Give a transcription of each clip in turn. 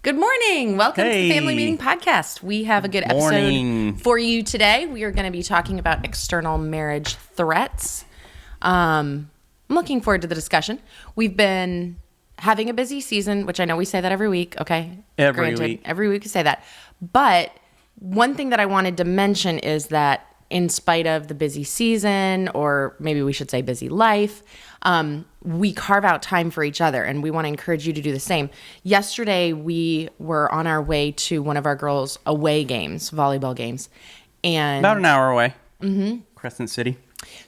Good morning. Welcome to the Family Meeting Podcast. We have a good episode for you today. We are going to be talking about external marriage threats. I'm looking forward to the discussion. We've been having a busy season, which I know we say that every week, okay? Every week. Every week we say that. But one thing that I wanted to mention is that in spite of the busy season, or maybe we should say busy life, we carve out time for each other, and we want to encourage you to do the same. Yesterday, we were on our way to one of our girls' away games, volleyball games. And about an hour away. Mm-hmm. Crescent City.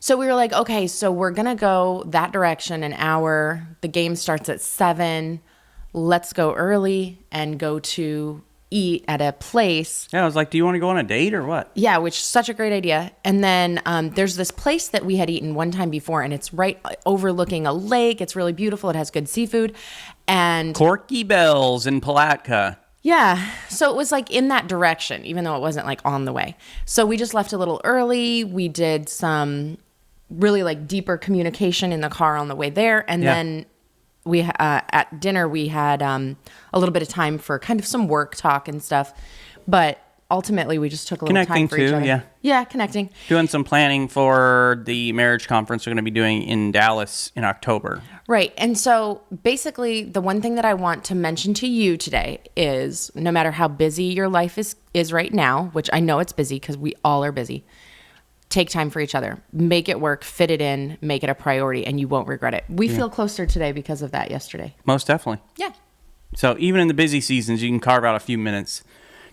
So we were like, okay, so we're going to go that direction an hour. The game starts at 7. Let's go early and go to eat at a place. Yeah, I was like, do you want to go on a date or what? Yeah, which is such a great idea. And then there's this place that we had eaten one time before, and it's right overlooking a lake. It's really beautiful. It has good seafood. And Corky Bells in Palatka. Yeah, so it was like in that direction, even though it wasn't like on the way. So we just left a little early. We did some really like deeper communication in the car on the way there. And then we at dinner, we had a little bit of time for kind of some work talk and stuff. But ultimately, we just took a little time for each other. Yeah. Yeah, connecting. Doing some planning for the marriage conference we're going to be doing in Dallas in October. Right. And so basically, the one thing that I want to mention to you today is no matter how busy your life is right now, which I know it's busy because we all are busy, take time for each other. Make it work, fit it in, make it a priority, and you won't regret it. We feel closer today because of that yesterday. Most definitely. Yeah. So even in the busy seasons, you can carve out a few minutes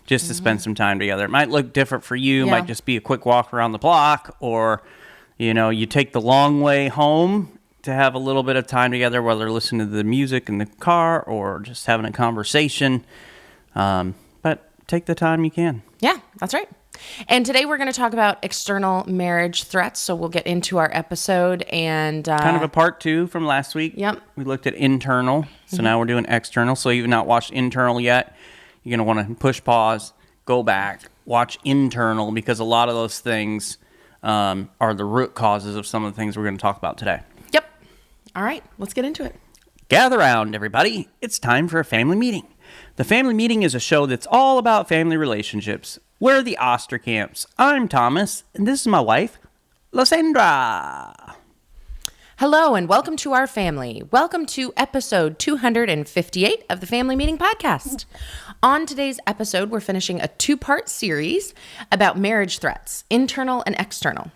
just to spend some time together. It might look different for you. It might just be a quick walk around the block, or, you take the long way home to have a little bit of time together, whether listening to the music in the car or just having a conversation. But take the time you can. Yeah, that's right. And today we're going to talk about external marriage threats. So we'll get into our episode and kind of a part 2 from last week. Yep. We looked at internal. So now we're doing external. So you've not watched internal yet, you're going to want to push pause, go back, watch internal, because a lot of those things are the root causes of some of the things we're going to talk about today. Yep. All right, let's get into it. Gather round, everybody. It's time for a family meeting. The Family Meeting is a show that's all about family relationships. We're the Osterkamps. I'm Thomas, and this is my wife, Lysandra. Hello, and welcome to our family. Welcome to episode 258 of the Family Meeting Podcast. On today's episode, we're finishing a 2-part series about marriage threats, internal and external.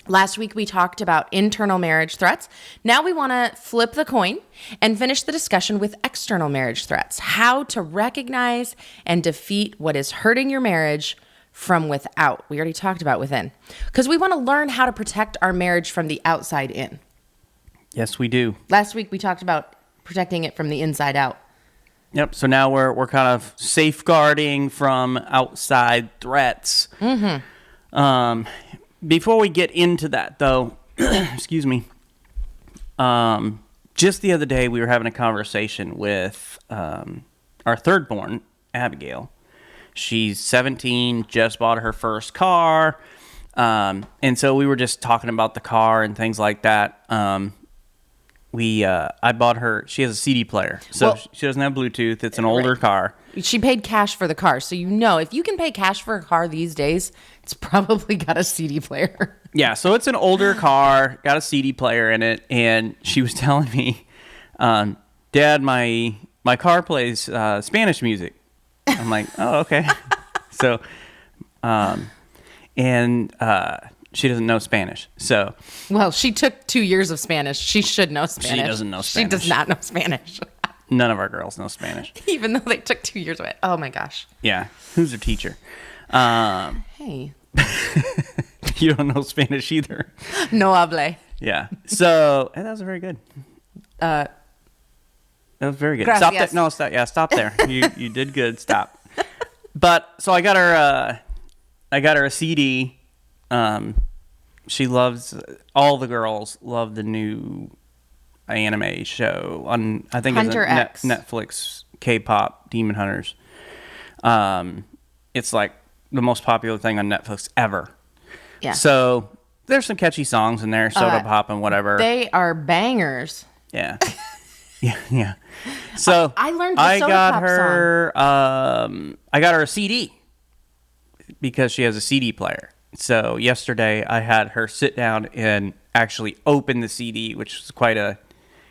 Last week, we talked about internal marriage threats. Now we want to flip the coin and finish the discussion with external marriage threats, how to recognize and defeat what is hurting your marriage from without. We already talked about within, because we want to learn how to protect our marriage from the outside in. Yes, we do. Last week, we talked about protecting it from the inside out. Yep. So now we're kind of safeguarding from outside threats. Mm-hmm. Before we get into that, though, excuse me, just the other day we were having a conversation with our third born, Abigail. She's 17, just bought her first car, and so we were just talking about the car and things like that. I bought her, she has a CD player, so she doesn't have Bluetooth. It's an older car. She paid cash for the car, so if you can pay cash for a car these days, it's probably got a CD player. Yeah, so it's an older car, got a CD player in it, and she was telling me, Dad, my car plays Spanish music. I'm like, oh, okay. So, she doesn't know Spanish, so. Well, she took 2 years of Spanish. She should know Spanish. She doesn't know Spanish. She does not know Spanish. None of our girls know Spanish. Even though they took 2 years of it. Oh, my gosh. Yeah. Who's their teacher? Hey. You don't know Spanish either. No hable. Yeah. So, that was very good. That was very good. Gracias. Stop that. No, stop. Yeah, stop there. You did good. Stop. But, so I got her a CD. She loves, all the girls love the new anime show on, I think Hunter it's X. Netflix, K-pop, Demon Hunters. It's like the most popular thing on Netflix ever. Yeah. So there's some catchy songs in there, Soda Pop and whatever. They are bangers. Yeah. Yeah. So I learned the Soda Pop I got her a CD because she has a CD player. So yesterday I had her sit down and actually open the CD, which was quite an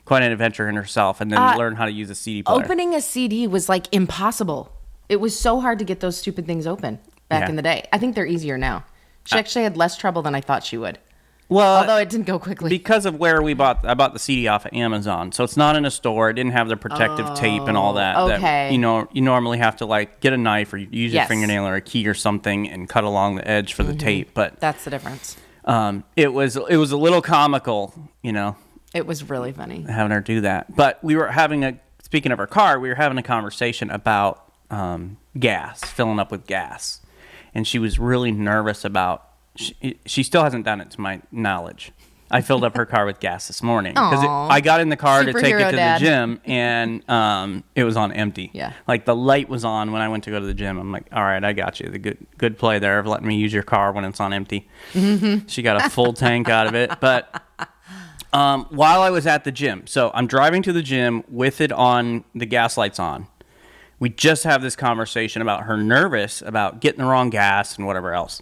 adventure in herself, and then learn how to use a CD player. Opening a CD was like impossible. It was so hard to get those stupid things open back in the day. I think they're easier now. She actually had less trouble than I thought she would. Well, although it didn't go quickly because of where I bought the CD off of Amazon, so it's not in a store. It didn't have the protective tape and all that. Okay. That, you normally have to like get a knife or use your fingernail or a key or something and cut along the edge for the tape. But that's the difference. It was a little comical, It was really funny having her do that. But we were speaking of her car, we were having a conversation about gas, filling up with gas, and she was really nervous about. She still hasn't done it to my knowledge. I filled up her car with gas this morning because I got in the car to take it to the gym, and it was on empty. Yeah, like the light was on when I went to go to the gym. I'm like, all right, I got you. The good play there of letting me use your car when it's on empty. Mm-hmm. She got a full tank out of it, but while I was at the gym, so I'm driving to the gym with it on, the gas lights on. We just have this conversation about her nervous about getting the wrong gas and whatever else.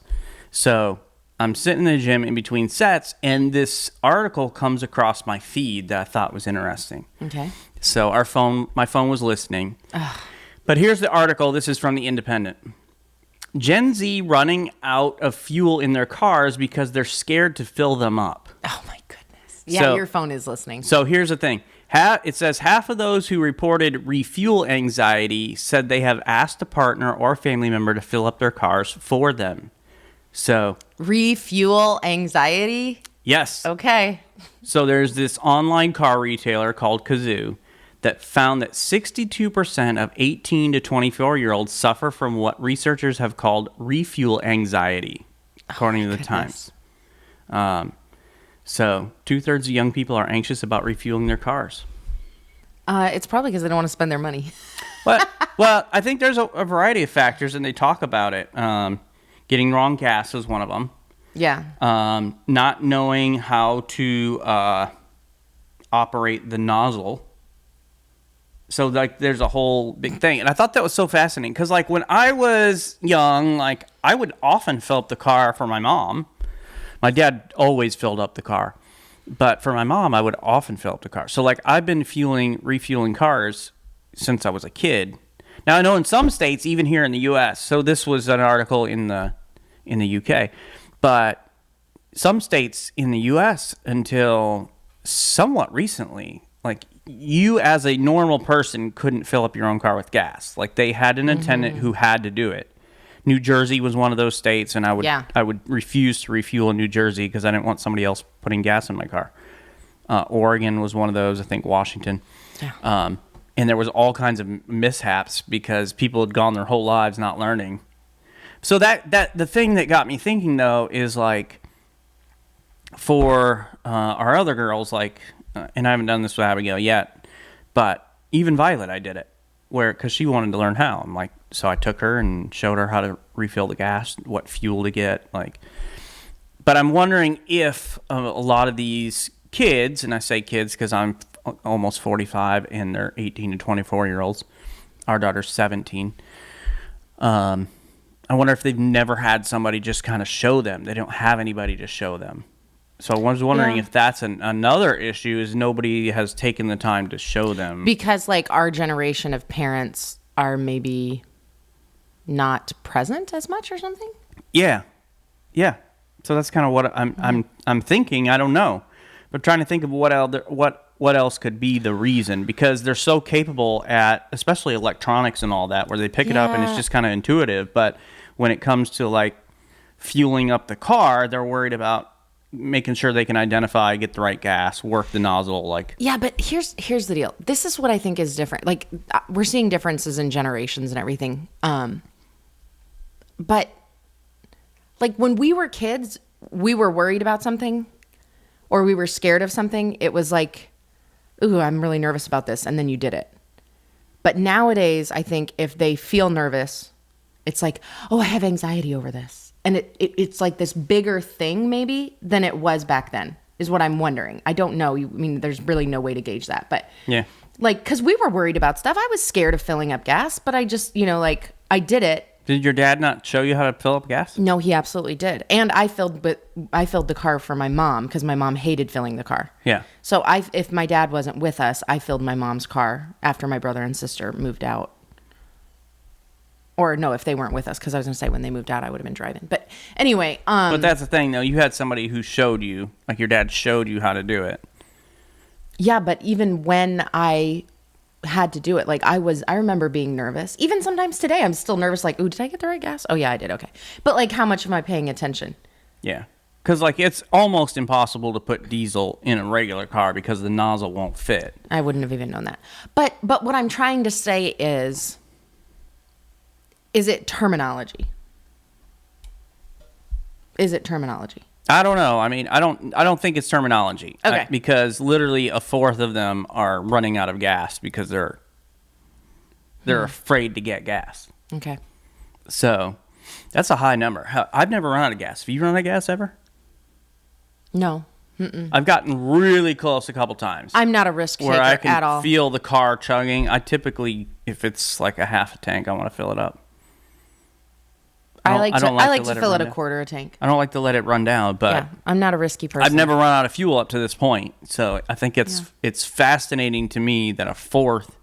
So I'm sitting in the gym in between sets, and this article comes across my feed that I thought was interesting. Okay. So my phone was listening. Ugh. But here's the article. This is from The Independent. Gen Z running out of fuel in their cars because they're scared to fill them up. Oh, my goodness. Yeah, your phone is listening. So here's the thing. It says half of those who reported refuel anxiety said they have asked a partner or family member to fill up their cars for them. So refuel anxiety? Yes. Okay. So there's this online car retailer called Kazoo that found that 62% of 18 to 24-year-olds suffer from what researchers have called refuel anxiety, according to the Times. So 2/3 of young people are anxious about refueling their cars. It's probably because they don't want to spend their money. Well, I think there's a variety of factors, and they talk about it. Getting wrong gas is one of them. Yeah. Not knowing how to operate the nozzle. So, like, there's a whole big thing. And I thought that was so fascinating because, like, when I was young, like, I would often fill up the car for my mom. My dad always filled up the car. But for my mom, I would often fill up the car. So, like, I've been refueling cars since I was a kid. Now, I know in some states, even here in the U.S., so this was an article in the U.K., but some states in the U.S. until somewhat recently, like, you as a normal person couldn't fill up your own car with gas. Like, they had an attendant who had to do it. New Jersey was one of those states, and I would refuse to refuel in New Jersey because I didn't want somebody else putting gas in my car. Oregon was one of those, I think Washington. Yeah. And there was all kinds of mishaps because people had gone their whole lives not learning. So that the thing that got me thinking, though, is like for our other girls, like, and I haven't done this with Abigail yet, but even Violet, I did it because she wanted to learn how. I'm like, so I took her and showed her how to refill the gas, what fuel to get, like. But I'm wondering if a lot of these kids, and I say kids because I'm almost 45 and they're 18 to 24-year-olds. Our daughter's 17. I wonder if they've never had somebody just kind of show them. They don't have anybody to show them. So I was wondering if that's another issue is nobody has taken the time to show them. Because like our generation of parents are maybe not present as much or something? Yeah. Yeah. So that's kind of what I'm thinking. I don't know. But trying to think of what else could be the reason, because they're so capable at, especially electronics and all that, where they pick it up and it's just kind of intuitive. But when it comes to like fueling up the car, they're worried about making sure they can identify, get the right gas, work the nozzle. Like, yeah, but here's the deal. This is what I think is different. Like, we're seeing differences in generations and everything. But like when we were kids, we were worried about something or we were scared of something. It was like, ooh, I'm really nervous about this. And then you did it. But nowadays, I think if they feel nervous, it's like, oh, I have anxiety over this. And it's like this bigger thing maybe than it was back then. is what I'm wondering. I don't know. I mean, there's really no way to gauge that. But yeah. Like, because we were worried about stuff. I was scared of filling up gas, but I just, like, I did it. Did your dad not show you how to fill up gas? No, he absolutely did. And I filled the car for my mom because my mom hated filling the car. Yeah. So if my dad wasn't with us, I filled my mom's car after my brother and sister moved out. Or no, if they weren't with us, because I was going to say when they moved out, I would have been driving. But anyway. But that's the thing, though. You had somebody who showed you, like your dad showed you how to do it. Yeah, but even when I had to do it, like I remember being nervous. Even sometimes today, I'm still nervous. Like, ooh, did I get the right gas? Oh, yeah, I did. Okay. But like, how much am I paying attention? Yeah. Because like it's almost impossible to put diesel in a regular car because the nozzle won't fit. I wouldn't have even known that. But what I'm trying to say is it terminology? Is it terminology? I don't know. I mean, I don't think it's terminology. Okay. Because literally a fourth of them are running out of gas because they're afraid to get gas. Okay. So that's a high number. I've never run out of gas. Have you run out of gas ever? No. Mm-mm. I've gotten really close a couple times. I'm not a risk taker where I at all. can feel the car chugging. I typically, if it's like a half a tank, I want to fill it up. I like to fill it a quarter a tank. I don't like to let it run down, but yeah, I'm not a risky person. I've never run out of fuel up to this point. So I think it's fascinating to me that a fourth,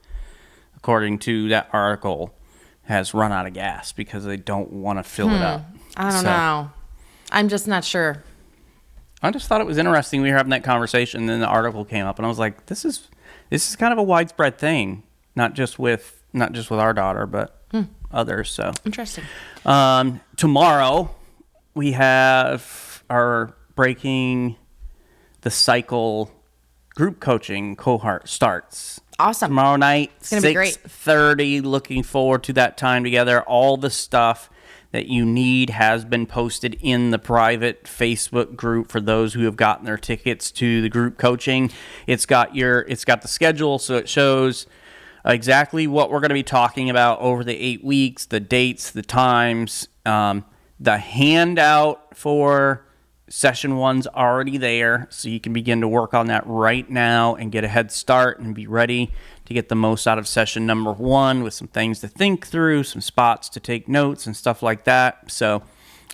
according to that article, has run out of gas because they don't want to fill it up. I don't know. I'm just not sure. I just thought it was interesting. We were having that conversation, and then the article came up, and I was like, this is kind of a widespread thing, not just with our daughter, but others. So interesting. Tomorrow we have our Breaking the Cycle group coaching cohort starts. Awesome. Tomorrow night, it's gonna be great. 6:30. Looking forward to that time together. All the stuff that you need has been posted in the private Facebook group for those who have gotten their tickets to the group coaching. It's got the schedule, so it shows exactly what we're going to be talking about over the 8 weeks, the dates, the times. The handout for session 1's already there, so you can begin to work on that right now and get a head start and be ready to get the most out of session number 1 with some things to think through, some spots to take notes and stuff like that. So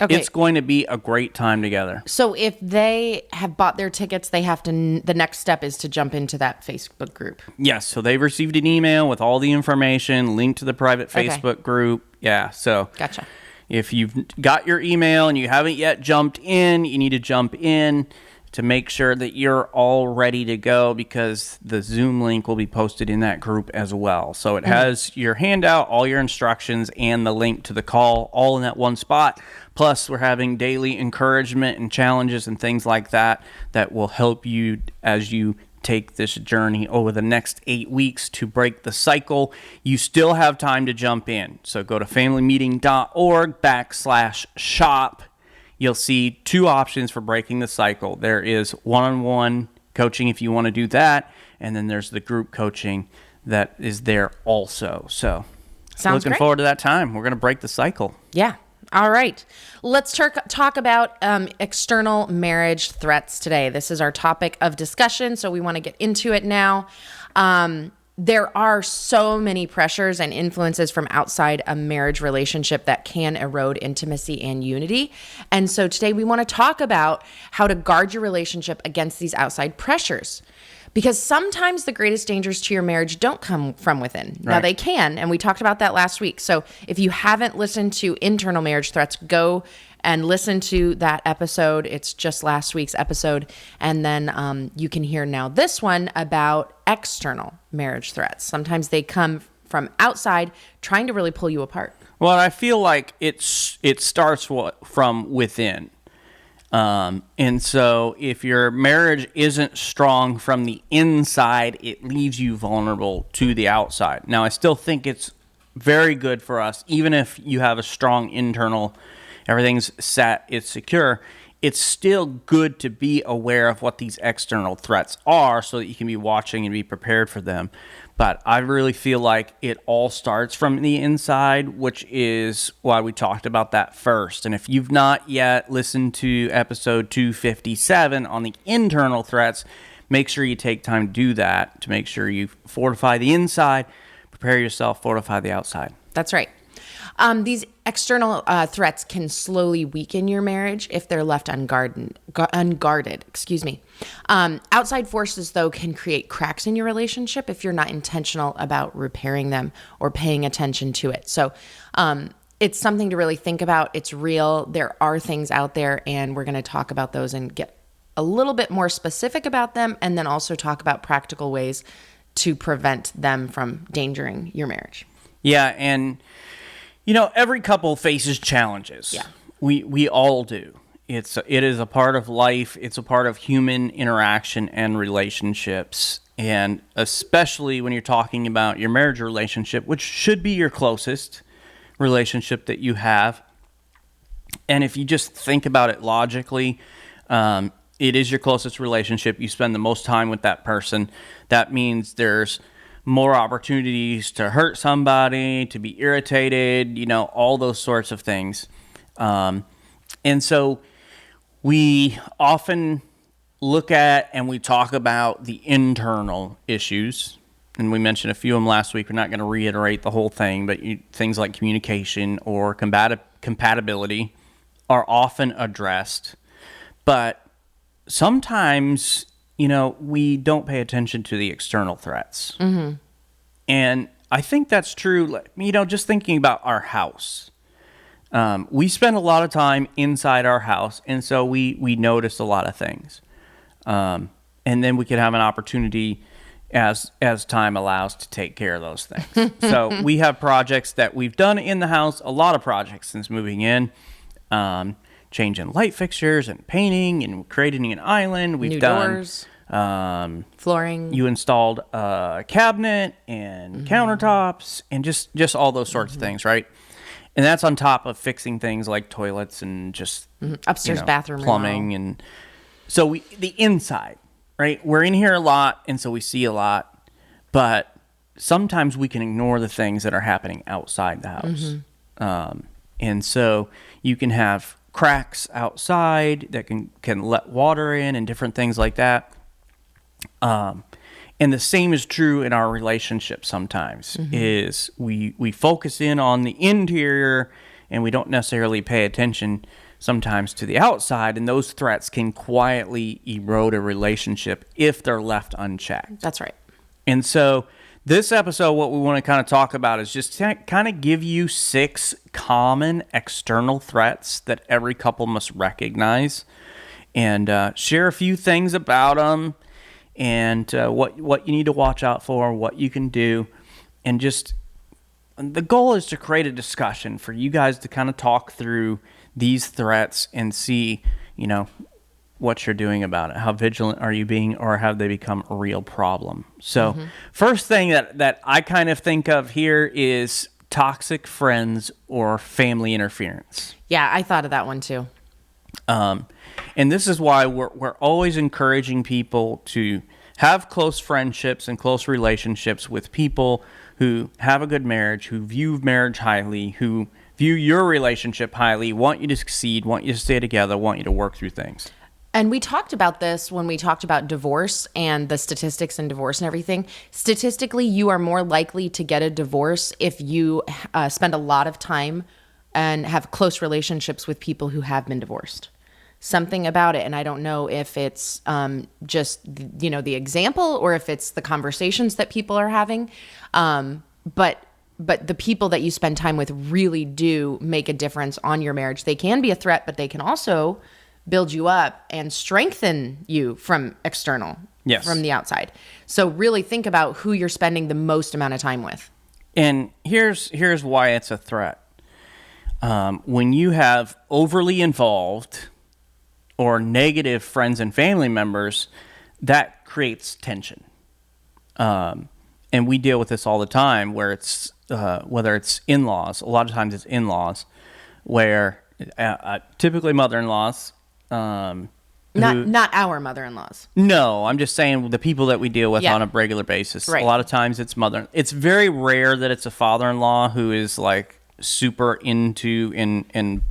it's going to be a great time together. So if they have bought their tickets, the next step is to jump into that Facebook group. Yes. So they've received an email with all the information, linked to the private Facebook group. Yeah. So gotcha. If you've got your email and you haven't yet jumped in, you need to jump in to make sure that you're all ready to go, because the Zoom link will be posted in that group as well. So it has your handout, all your instructions, and the link to the call all in that one spot. Plus, we're having daily encouragement and challenges and things like that that will help you as you take this journey over the next 8 weeks to break the cycle. You still have time to jump in. So go to familymeeting.org/shop. You'll see 2 options for breaking the cycle. There is one-on-one coaching if you want to do that, and then there's the group coaching that is there also. So looking forward to that time. We're going to break the cycle. Yeah. All right. Let's talk about external marriage threats today. This is our topic of discussion, so we want to get into it now. There are so many pressures and influences from outside a marriage relationship that can erode intimacy and unity. And so today we want to talk about how to guard your relationship against these outside pressures. Because sometimes the greatest dangers to your marriage don't come from within. Right. Now they can, and we talked about that last week. So if you haven't listened to internal marriage threats, go and listen to that episode. It's just last week's episode. And then you can hear now this one about external marriage threats. Sometimes they come from outside trying to really pull you apart. Well, I feel like it starts from within. And so if your marriage isn't strong from the inside, it leaves you vulnerable to the outside. Now, I still think it's very good for us, even if you have a strong internal, everything's set, it's secure, it's still good to be aware of what these external threats are so that you can be watching and be prepared for them. But I really feel like it all starts from the inside, which is why we talked about that first. And if you've not yet listened to episode 257 on the internal threats, make sure you take time to do that, to make sure you fortify the inside, prepare yourself, fortify the outside. That's right. These external threats can slowly weaken your marriage if they're left unguarded. Outside forces, though, can create cracks in your relationship if you're not intentional about repairing them or paying attention to it. So it's something to really think about. It's real. There are things out there, and we're going to talk about those and get a little bit more specific about them, and then also talk about practical ways to prevent them from endangering your marriage. Yeah, and every couple faces challenges. Yeah. We all do. It is a part of life. It's a part of human interaction and relationships. And especially when you're talking about your marriage relationship, which should be your closest relationship that you have. And if you just think about it logically, it is your closest relationship. You spend the most time with that person. That means there's more opportunities to hurt somebody, to be irritated, all those sorts of things. And so we often look at and we talk about the internal issues. And we mentioned a few of them last week. We're not going to reiterate the whole thing, but things like communication or compatibility are often addressed. But sometimes we don't pay attention to the external threats. Mm-hmm. And I think that's true, just thinking about our house. We spend a lot of time inside our house, and so we notice a lot of things. And then we can have an opportunity as time allows to take care of those things. So we have projects that we've done in the house, a lot of projects since moving in. Changing light fixtures and painting and creating an island. We've done doors, flooring. You installed a cabinet and countertops and just all those sorts of things, right? And that's on top of fixing things like toilets and just upstairs bathroom plumbing. And so the inside, right? We're in here a lot, and so we see a lot, but sometimes we can ignore the things that are happening outside the house. And so you can have cracks outside that can let water in and different things like that. And the same is true in our relationship sometimes, is we focus in on the interior and we don't necessarily pay attention sometimes to the outside, and those threats can quietly erode a relationship if they're left unchecked. That's right. And so this episode, what we want to kind of talk about is just to kind of give you 6 common external threats that every couple must recognize, and share a few things about them, and what you need to watch out for, what you can do, and just the goal is to create a discussion for you guys to kind of talk through these threats and see, what you're doing about it. How vigilant are you being, or have they become a real problem? So first thing that I kind of think of here is toxic friends or family interference. Yeah, I thought of that one too. And this is why we're always encouraging people to have close friendships and close relationships with people who have a good marriage, who view marriage highly, who view your relationship highly, want you to succeed, want you to stay together, want you to work through things. And we talked about this when we talked about divorce and the statistics in divorce and everything. Statistically, you are more likely to get a divorce if you spend a lot of time and have close relationships with people who have been divorced. Something about it, and I don't know if it's just the example or if it's the conversations that people are having, but the people that you spend time with really do make a difference on your marriage. They can be a threat, but they can also build you up and strengthen you from external, from the outside. So really think about who you're spending the most amount of time with. And here's why it's a threat. When you have overly involved or negative friends and family members, that creates tension. And we deal with this all the time, where it's whether it's in-laws. A lot of times it's in-laws, where typically mother-in-laws, Not our mother-in-laws. No, I'm just saying the people that we deal with Yeah. on a regular basis. Right. A lot of times it's mother. It's very rare that it's a father-in-law who is like super into and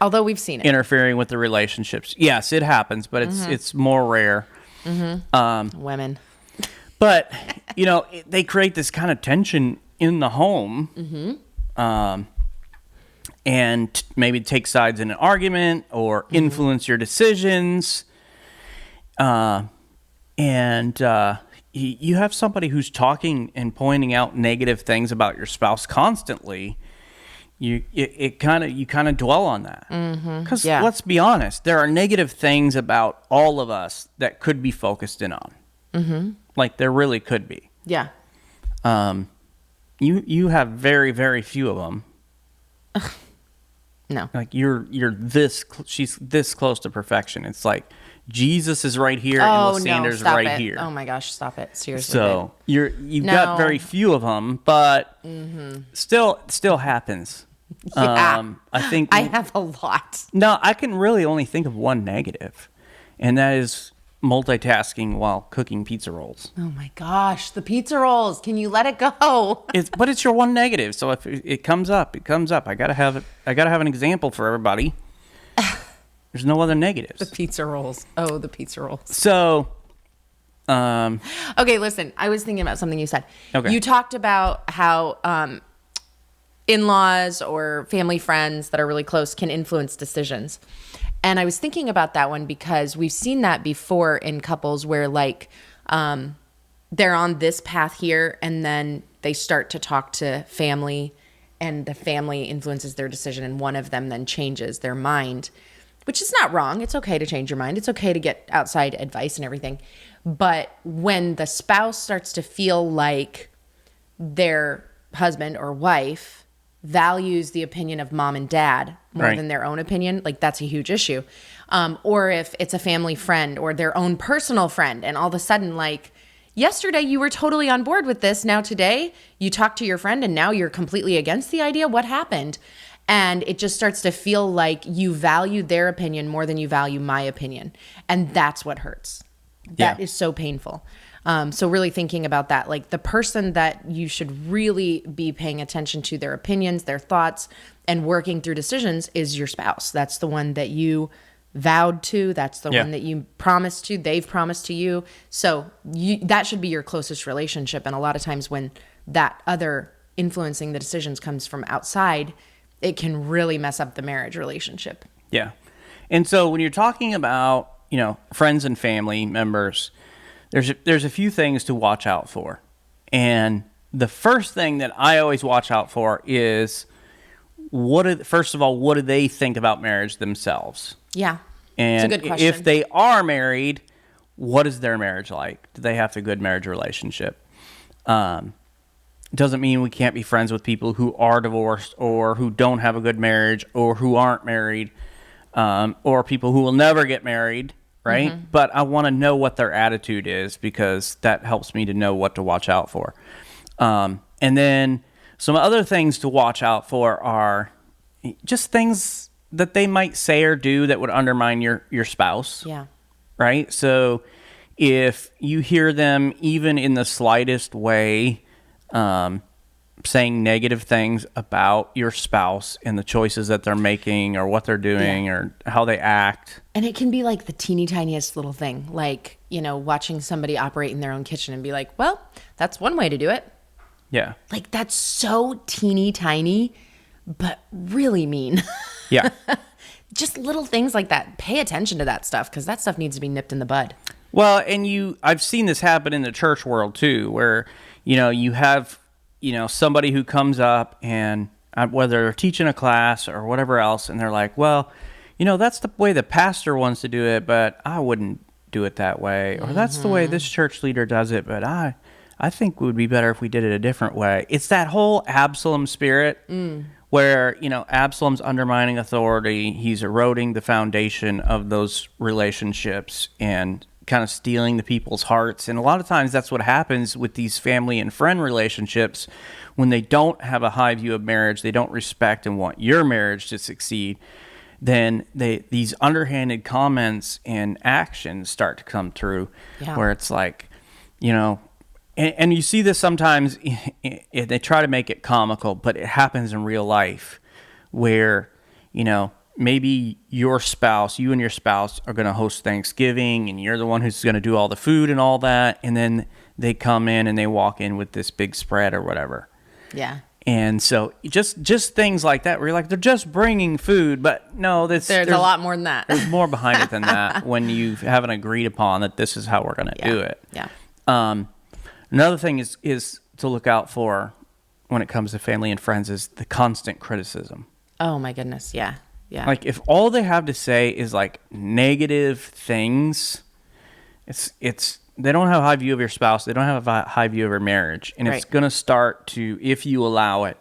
Although we've seen it. interfering with the relationships. Yes, it happens, but it's more rare. Women. But they create this kind of tension in the home. And maybe take sides in an argument or influence your decisions. You have somebody who's talking and pointing out negative things about your spouse constantly. You kind of dwell on that. Because let's be honest, there are negative things about all of us that could be focused in on. Like there really could be. Yeah. You have very, very few of them. No. Like she's this close to perfection. It's like Jesus is right here and Lysandra's right here. Oh my gosh, stop it. Seriously. So you've got very few of them, but still happens. Yeah. I think I have a lot. No, I can really only think of one negative, and that is multitasking while cooking pizza rolls. Oh my gosh, the pizza rolls. Can you let it go? But it's your one negative. So if it comes up, it comes up. I gotta have an example for everybody. There's no other negatives. The pizza rolls. Oh, the pizza rolls. So, okay, listen. I was thinking about something you said. Okay. You talked about how in-laws or family friends that are really close can influence decisions. And I was thinking about that one because we've seen that before in couples where like they're on this path here and then they start to talk to family and the family influences their decision and one of them then changes their mind, which is not wrong. It's okay to change your mind. It's okay to get outside advice and everything. But when the spouse starts to feel like their husband or wife values the opinion of mom and dad more than their own opinion, like that's a huge issue. Or if it's a family friend or their own personal friend and all of a sudden like yesterday you were totally on board with this. Now today you talk to your friend and now you're completely against the idea. What happened? And it just starts to feel like you value their opinion more than you value my opinion. And that's what hurts. That is so painful. So really thinking about that, like the person that you should really be paying attention to their opinions, their thoughts, and working through decisions is your spouse. That's the one that you vowed to. That's the one that you promised to. They've promised to you. So that should be your closest relationship. And a lot of times when that other influencing the decisions comes from outside, it can really mess up the marriage relationship. Yeah. And so when you're talking about, friends and family members, there's a few things to watch out for. And the first thing that I always watch out for is first of all, what do they think about marriage themselves? Yeah. And it's a good question. If they are married, what is their marriage like? Do they have a good marriage relationship? Doesn't mean we can't be friends with people who are divorced or who don't have a good marriage or who aren't married, or people who will never get married, right? Mm-hmm. But I want to know what their attitude is because that helps me to know what to watch out for. And then some other things to watch out for are just things that they might say or do that would undermine your spouse. Yeah. Right? So if you hear them even in the slightest way saying negative things about your spouse and the choices that they're making or what they're doing or how they act. And it can be like the teeny tiniest little thing, like, watching somebody operate in their own kitchen and be like, well, that's one way to do it. Yeah. Like that's so teeny tiny, but really mean. Yeah. Just little things like that. Pay attention to that stuff because that stuff needs to be nipped in the bud. Well, and I've seen this happen in the church world too, where, you have, somebody who comes up and whether they're teaching a class or whatever else, and they're like, well, that's the way the pastor wants to do it, but I wouldn't do it that way. Or that's the way this church leader does it, but I think it would be better if we did it a different way. It's that whole Absalom spirit where, Absalom's undermining authority. He's eroding the foundation of those relationships and kind of stealing the people's hearts. And a lot of times that's what happens with these family and friend relationships when they don't have a high view of marriage. They don't respect and want your marriage to succeed. then these underhanded comments and actions start to come through, where it's like, you know, and you see this sometimes. They try to make it comical, but it happens in real life, where, you know, maybe you and your spouse are going to host Thanksgiving, and you're the one who's going to do all the food and all that, and then they come in and they walk in with this big spread or whatever. Yeah. And so just things like that, where you're like, they're just bringing food, but no, there's a lot more than that. There's more behind it than that when you haven't agreed upon that this is how we're going to do it. Yeah. Another thing is to look out for when it comes to family and friends is the constant criticism. Oh my goodness. Yeah. Yeah. Like, if all they have to say is like negative things, it's they don't have a high view of your spouse. They don't have a high view of your marriage. And it's going to start to, if you allow it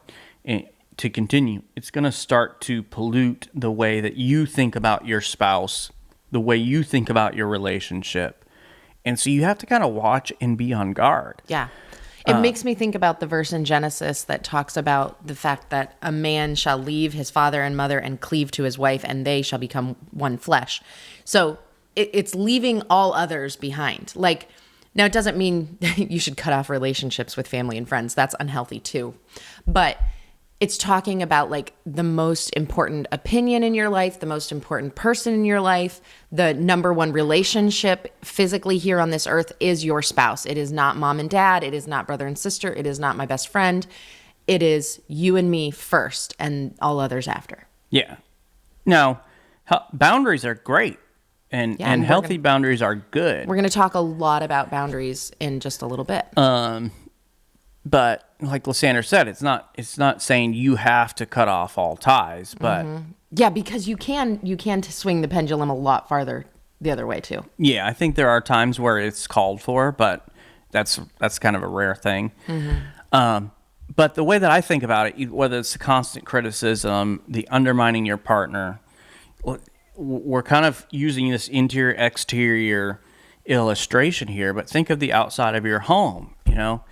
to continue, it's going to start to pollute the way that you think about your spouse, the way you think about your relationship. And so you have to kind of watch and be on guard. Yeah. It makes me think about the verse in Genesis that talks about the fact that a man shall leave his father and mother and cleave to his wife, and they shall become one flesh. So it's leaving all others behind. Like, now it doesn't mean you should cut off relationships with family and friends. That's unhealthy too. But it's talking about like the most important opinion in your life, the most important person in your life, the number one relationship physically here on this earth is your spouse. It is not mom and dad. It is not brother and sister. It is not my best friend. It is you and me first and all others after. Yeah. Now, boundaries are great. And healthy boundaries are good. We're going to talk a lot about boundaries in just a little bit. But like Lysandra said, it's not saying you have to cut off all ties, but yeah, because you can swing the pendulum a lot farther the other way too. Yeah, I think there are times where it's called for, but that's kind of a rare thing. But the way that I think about it, whether it's the constant criticism, the undermining your partner, we're kind of using this interior exterior illustration here, but think of the outside of your home, you know.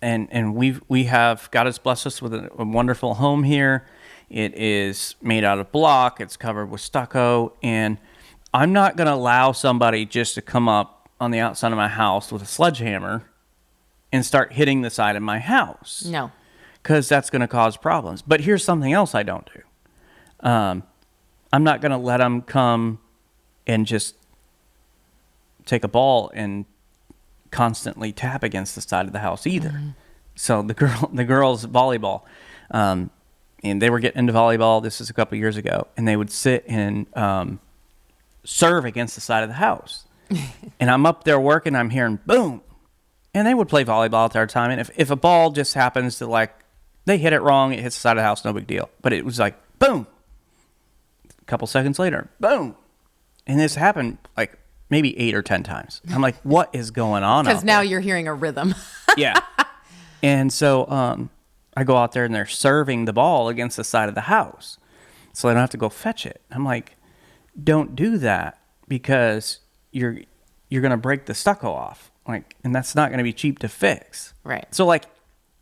And we have, God has blessed us with a wonderful home here. It is made out of block. It's covered with stucco, and I'm not going to allow somebody just to come up on the outside of my house with a sledgehammer and start hitting the side of my house. No, because that's going to cause problems. But here's something else I don't do. I'm not going to let them come and just take a ball and constantly tap against the side of the house either. So the girls volleyball, and they were getting into volleyball. This is a couple years ago, and they would sit and serve against the side of the house. And I'm up there working. I'm hearing boom, and they would play volleyball at their time. And if a ball just happens to they hit it wrong, it hits the side of the house, no big deal. But it was like boom. A couple seconds later, boom, and this happened like maybe 8 or 10 times. I'm like, what is going on? Because now you're hearing a rhythm. Yeah. And so I go out there and they're serving the ball against the side of the house, so I don't have to go fetch it. I'm like, don't do that, because you're going to break the stucco off. Like, and that's not going to be cheap to fix. Right. So like,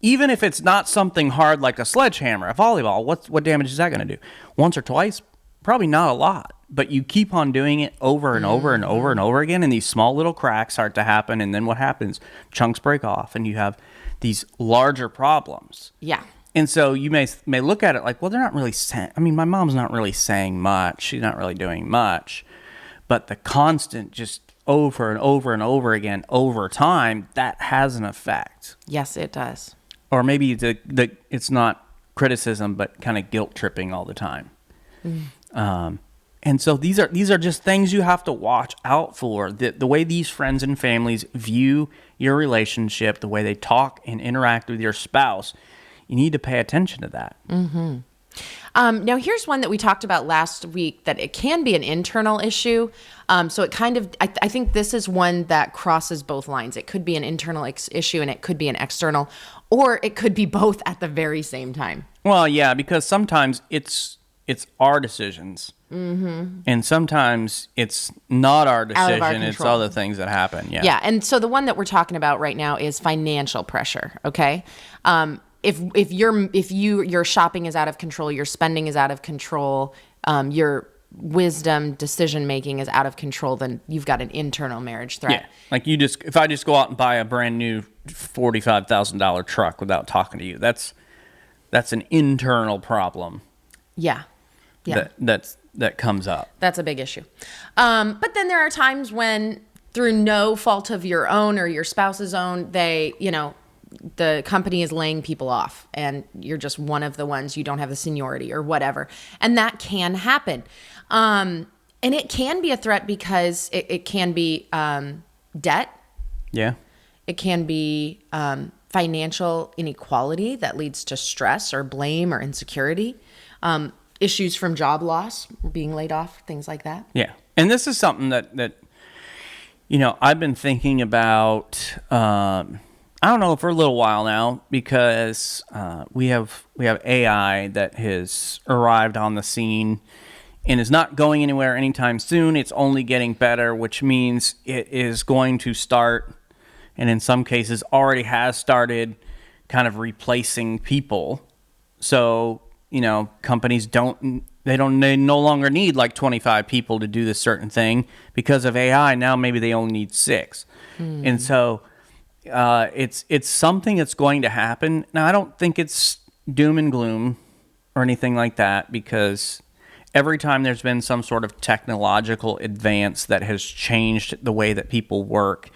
even if it's not something hard like a sledgehammer, a volleyball, what damage is that going to do? Once or twice? Probably not a lot, but you keep on doing it over and over and over and over again, and these small little cracks start to happen, and then what happens? Chunks break off, and you have these larger problems. Yeah. And so you may look at it like, well, they're not really saying, I mean, my mom's not really saying much. She's not really doing much. But the constant just over and over and over again over time, that has an effect. Yes, it does. Or maybe it's not criticism, but kind of guilt tripping all the time. And so these are just things you have to watch out for. The way these friends and families view your relationship, the way they talk and interact with your spouse, you need to pay attention to that. Now, here's one that we talked about last week, that it can be an internal issue. So it kind of, I think this is one that crosses both lines. It could be an internal issue, and it could be an external, or it could be both at the very same time. Well, yeah, because sometimes it's our decisions. And sometimes it's not our decision. It's other things that happen. Yeah. Yeah. And so the one that we're talking about right now is financial pressure. Okay. if your shopping is out of control, your spending is out of control, your wisdom decision making is out of control, then you've got an internal marriage threat. Yeah, like if I just go out and buy a brand new $45,000 truck without talking to you, that's an internal problem. Yeah. That comes up. That's a big issue. But then there are times when, through no fault of your own or your spouse's own, the company is laying people off and you're just one of the ones, you don't have the seniority or whatever. And that can happen. And it can be a threat because it can be debt. Yeah. It can be financial inequality that leads to stress or blame or insecurity. Issues from job loss, being laid off, things like that. Yeah. And this is something that I've been thinking about, I don't know, for a little while now, because we have AI that has arrived on the scene and is not going anywhere anytime soon. It's only getting better, which means it is going to start, and in some cases already has started, kind of replacing people. So, companies they no longer need like 25 people to do this certain thing. Because of AI, now maybe they only need 6. And so it's something that's going to happen. Now, I don't think it's doom and gloom or anything like that, because every time there's been some sort of technological advance that has changed the way that people work,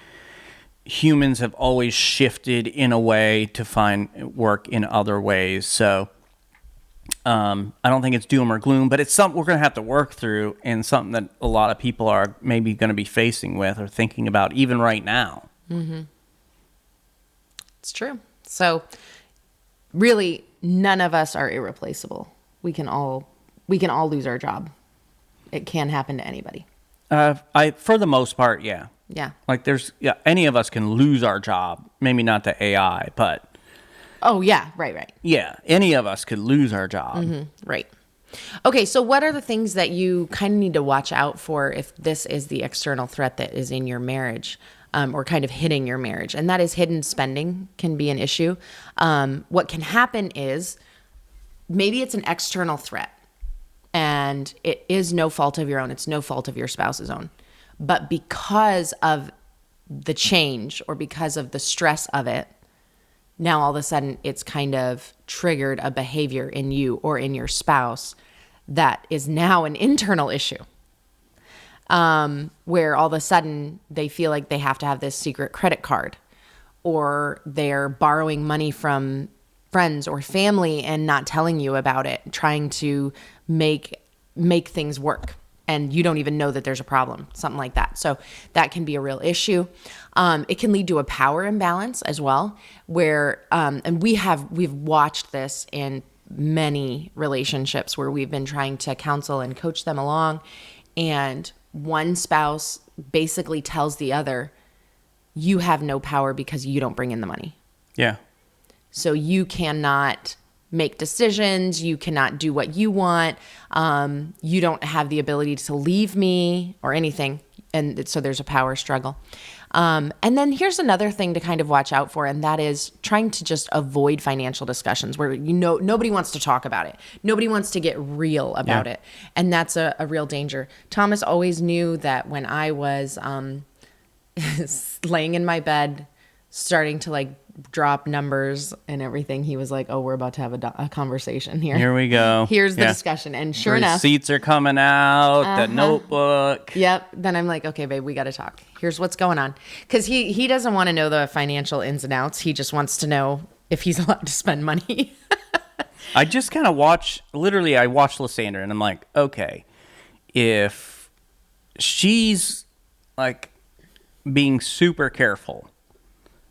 humans have always shifted in a way to find work in other ways. So I don't think it's doom or gloom, but it's something we're going to have to work through, and something that a lot of people are maybe going to be facing with or thinking about even right now. Mm-hmm. It's true. So really, none of us are irreplaceable. We can all lose our job. It can happen to anybody. For the most part, yeah. Yeah. Like any of us can lose our job. Maybe not the AI, but. Oh, yeah. Right. Yeah. Any of us could lose our job. Mm-hmm. Right. Okay. So what are the things that you kind of need to watch out for if this is the external threat that is in your marriage, or kind of hitting your marriage? And that is hidden spending can be an issue. What can happen is maybe it's an external threat and it is no fault of your own. It's no fault of your spouse's own. But because of the change or because of the stress of it, now all of a sudden it's kind of triggered a behavior in you or in your spouse that is now an internal issue. Where all of a sudden they feel like they have to have this secret credit card, or they're borrowing money from friends or family and not telling you about it, trying to make things work. And you don't even know that there's a problem, something like that. So that can be a real issue. It can lead to a power imbalance as well, where, and we've watched this in many relationships where we've been trying to counsel and coach them along. And one spouse basically tells the other, you have no power because you don't bring in the money. Yeah. So you cannot make decisions. You cannot do what you want. You don't have the ability to leave me or anything. And so there's a power struggle. And then here's another thing to kind of watch out for, and that is trying to just avoid financial discussions where nobody wants to talk about it. Nobody wants to get real about it. And that's a real danger. Thomas always knew that when I was laying in my bed, starting to like drop numbers and everything, he was like, oh, we're about to have a conversation here. Here we go. Here's the discussion. And sure enough, receipts are coming out, the notebook. Yep. Then I'm like, okay, babe, we got to talk. Here's what's going on. Because he doesn't want to know the financial ins and outs. He just wants to know if he's allowed to spend money. I just kind of watched Lysandra and I'm like, okay, if she's like being super careful,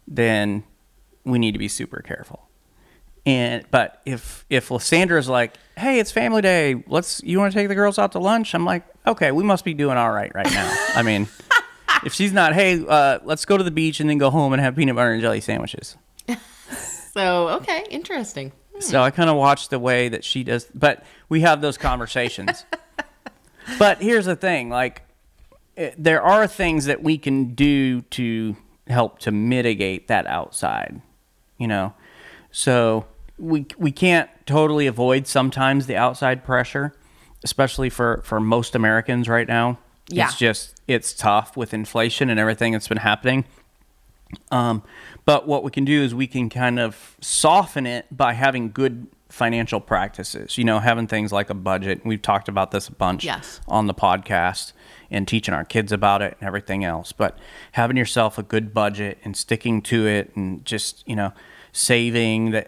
then we need to be super careful. But if Lysandra's like, hey, it's family day, you want to take the girls out to lunch? I'm like, okay, we must be doing all right now. I mean, if she's not, hey, let's go to the beach and then go home and have peanut butter and jelly sandwiches. So, okay, interesting. So I kind of watch the way that she does, but we have those conversations. But here's the thing, like, there are things that we can do to help to mitigate that outside, So we can't totally avoid sometimes the outside pressure, especially for most Americans right now. Yeah. It's tough with inflation and everything that's been happening. But what we can do is we can kind of soften it by having good financial practices, having things like a budget. We've talked about this a bunch on the podcast and teaching our kids about it and everything else. But having yourself a good budget and sticking to it and just, saving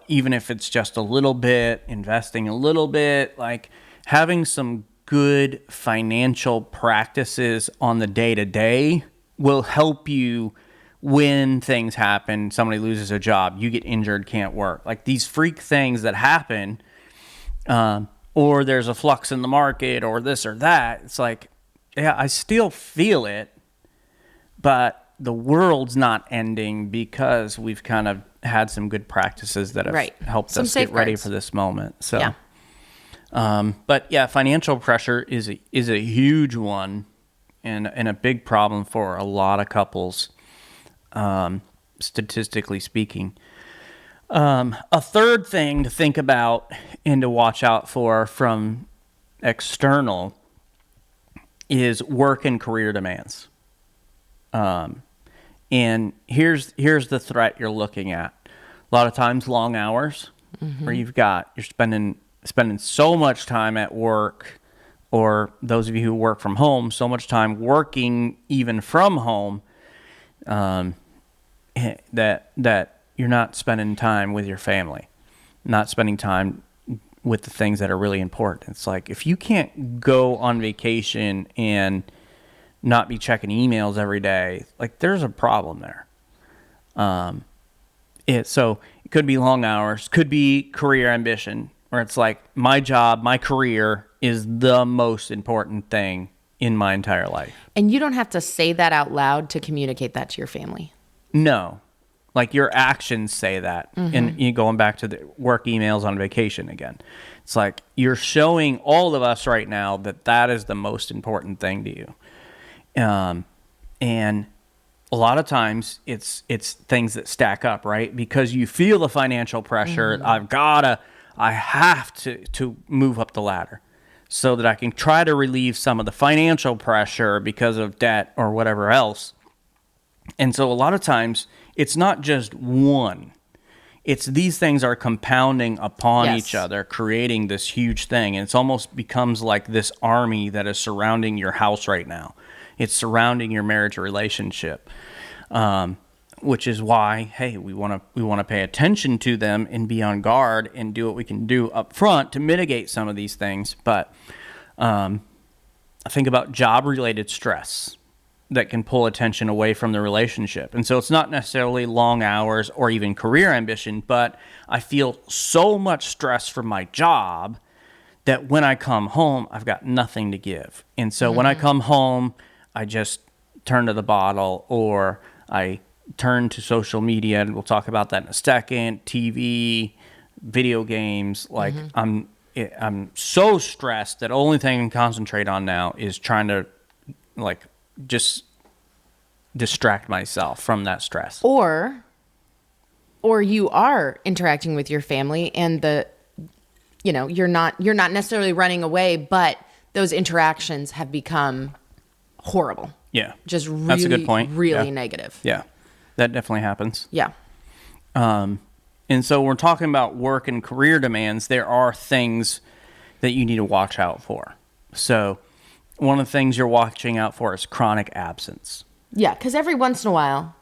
even if it's just a little bit, investing a little bit, like having some good financial practices on the day-to-day will help you when things happen. Somebody loses a job, you get injured, can't work. Like these freak things that happen, or there's a flux in the market or this or that. It's like, yeah, I still feel it, but the world's not ending because we've kind of had some good practices that have helped us get ready for this moment. So, but yeah, financial pressure is a huge one and a big problem for a lot of couples, statistically speaking. A third thing to think about and to watch out for from external is work and career demands. And here's the threat you're looking at. A lot of times long hours, where you're spending so much time at work, or those of you who work from home, so much time working even from home, that you're not spending time with your family, not spending time with the things that are really important. It's like, if you can't go on vacation and not be checking emails every day, like there's a problem there. So it could be long hours, could be career ambition, where it's like, my job, my career is the most important thing in my entire life. And you don't have to say that out loud to communicate that to your family. No. Like your actions say that. And you going back to the work emails on vacation again. It's like you're showing all of us right now that is the most important thing to you. And a lot of times it's things that stack up, right? Because you feel the financial pressure. I have to move up the ladder so that I can try to relieve some of the financial pressure because of debt or whatever else. And so a lot of times it's not just one. It's these things are compounding upon each other, creating this huge thing. And it's almost becomes like this army that is surrounding your house right now. It's surrounding your marriage relationship, which is why, hey, we want to pay attention to them and be on guard and do what we can do up front to mitigate some of these things. But I think about job-related stress that can pull attention away from the relationship. And so it's not necessarily long hours or even career ambition, but I feel so much stress from my job that when I come home, I've got nothing to give. And so when I come home, I just turn to the bottle, or I turn to social media, and we'll talk about that in a second, TV, video games. Like I'm so stressed that the only thing I can concentrate on now is trying to just distract myself from that stress. Or you are interacting with your family and you're not necessarily running away, but those interactions have become horrible. Yeah. Just really, that's a good point. Really negative. Yeah. That definitely happens. Yeah. And so we're talking about work and career demands. There are things that you need to watch out for. So one of the things you're watching out for is chronic absence. Yeah, because every once in a while,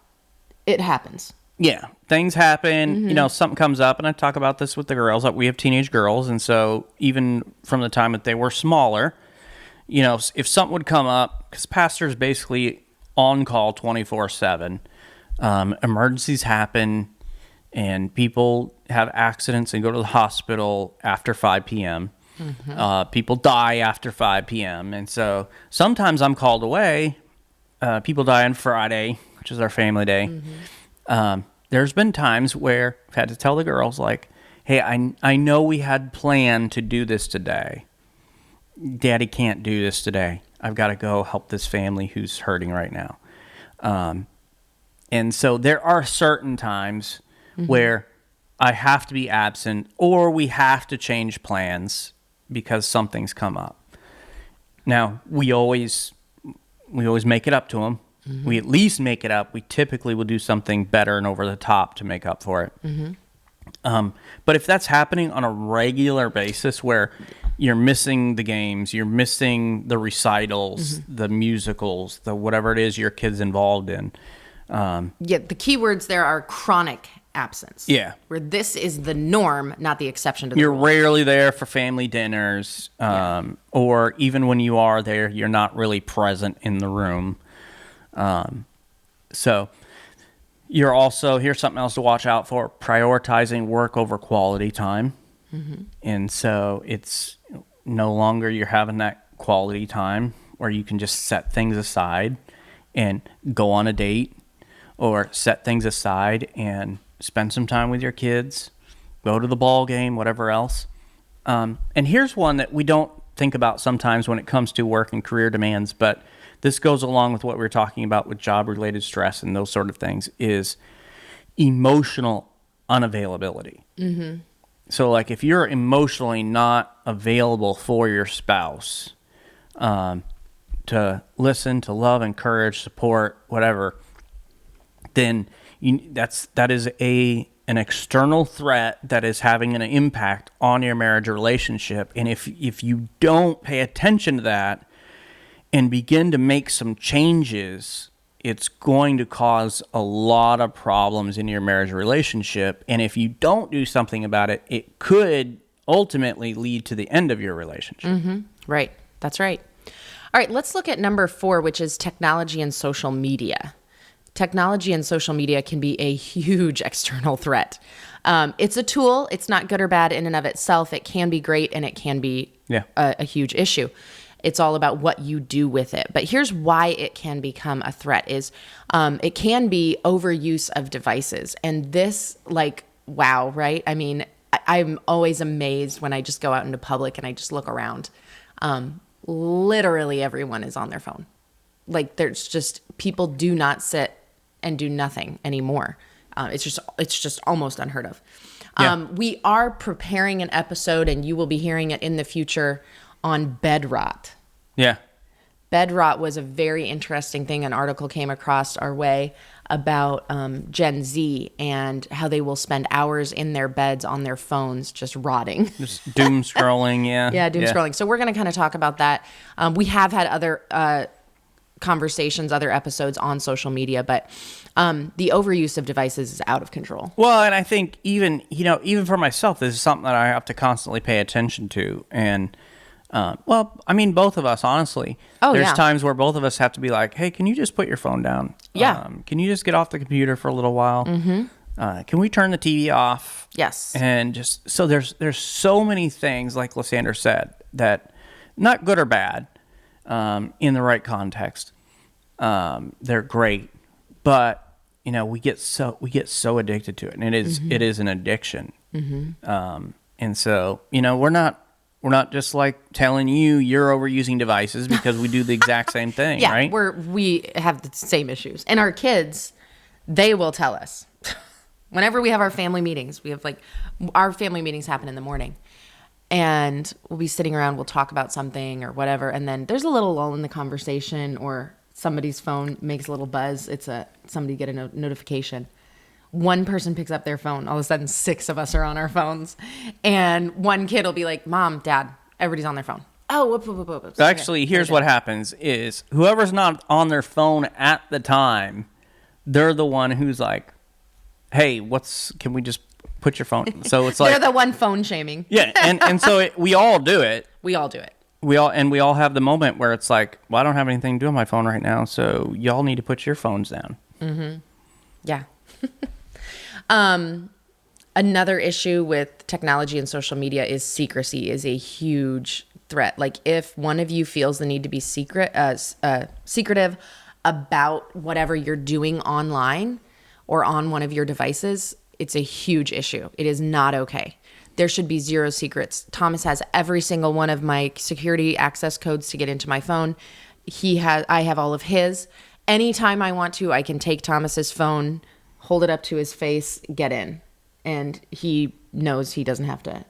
it happens. Yeah, things happen. Something comes up, and I talk about this with the girls. Like, we have teenage girls, and so even from the time that they were smaller, if something would come up, because pastor's basically on call 24/7, emergencies happen, and people have accidents and go to the hospital after 5 p.m. People die after 5 p.m. And so sometimes I'm called away. People die on Friday, which is our family day. There's been times where I've had to tell the girls, like, hey, I know we had planned to do this today. Daddy can't do this today. I've got to go help this family who's hurting right now. And so there are certain times where I have to be absent, or we have to change plans because something's come up. Now, we always make it up to them. Mm-hmm. We at least make it up. We typically will do something better and over the top to make up for it. Mm-hmm. But if that's happening on a regular basis where you're missing the games, you're missing the recitals, the musicals, the whatever it is your kid's involved in. The key words there are chronic absence. Yeah. Where this is the norm, not the exception to the You're rule. rarely there for family dinners, or even when you are there, you're not really present in the room. So you're also, here's something else to watch out for, prioritizing work over quality time. Mm-hmm. And so it's no longer you're having that quality time where you can just set things aside and go on a date, or set things aside and spend some time with your kids, go to the ball game, whatever else. And here's one that we don't think about sometimes when it comes to work and career demands, but this goes along with what we were talking about with job-related stress and those sort of things, is emotional unavailability. Mm-hmm. So, like, if you're emotionally not available for your spouse, to listen, to love, encourage, support, whatever, then that is an external threat that is having an impact on your marriage or relationship. And if you don't pay attention to that and begin to make some changes, it's going to cause a lot of problems in your marriage or relationship. And if you don't do something about it, it could ultimately lead to the end of your relationship. Mm-hmm. Right. That's right. All right, let's look at number 4, which is technology and social media. Technology and social media can be a huge external threat. It's a tool. It's not good or bad in and of itself. It can be great, and it can be a huge issue. It's all about what you do with it. But here's why it can become a threat is it can be overuse of devices. And this, like, wow, right? I mean, I'm always amazed when I just go out into public and I just look around. Literally everyone is on their phone. Like, there's just, people do not sit and do nothing anymore. It's just almost unheard of. Yeah. We are preparing an episode, and you will be hearing it in the future, on bed rot. Yeah. Bed rot was a very interesting thing. An article came across our way about Gen Z and how they will spend hours in their beds on their phones just rotting. Just doom scrolling, yeah. Yeah, doom scrolling. So we're going to kind of talk about that. We have had other conversations, other episodes on social media, but the overuse of devices is out of control. Well, and I think even for myself, this is something that I have to constantly pay attention to. And both of us, honestly. There's times where both of us have to be like, hey, can you just put your phone down? Yeah. Can you just get off the computer for a little while? Mm-hmm. Can we turn the TV off? Yes. And just, so there's so many things, like Lysandra said, that not good or bad, in the right context. They're great, but we get so addicted to it, and it is an addiction. Mm-hmm. And so, we're not just like telling you're overusing devices, because we do the exact same thing, right? We have the same issues. And our kids, they will tell us. Whenever we have our family meetings, our family meetings happen in the morning. And we'll be sitting around, we'll talk about something or whatever, and then there's a little lull in the conversation, or somebody's phone makes a little buzz. Somebody get a notification. One person picks up their phone. All of a sudden, 6 of us are on our phones. And one kid will be like, Mom, Dad, everybody's on their phone. Oh, whoop. Actually, here's what happens is whoever's not on their phone at the time, they're the one who's like, hey, can we just put your phone? So it's like, they're the one phone shaming. Yeah, and so we all do it. We all do it. We all have the moment where it's like, well, I don't have anything to do on my phone right now, so y'all need to put your phones down. Mm-hmm. Yeah. Another issue with technology and social media is secrecy is a huge threat. Like, if one of you feels the need to be secretive about whatever you're doing online or on one of your devices, it's a huge issue. It is not okay. There should be 0 secrets. Thomas has every single one of my security access codes to get into my phone. I have all of his. Anytime I want to, I can take Thomas's phone, hold it up to his face, get in. and he knows he doesn't have to.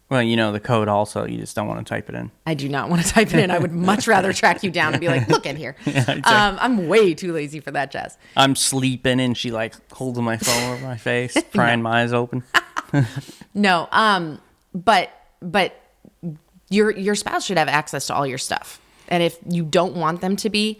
Well, you know the code also. You just don't want to type it in. I do not want to type it in. I would much rather track you down and be like, look in here. Yeah, exactly. I'm way too lazy for that, Jess. I'm sleeping and she like holds my phone over my face, prying my eyes open. No, but your spouse should have access to all your stuff. And if you don't want them to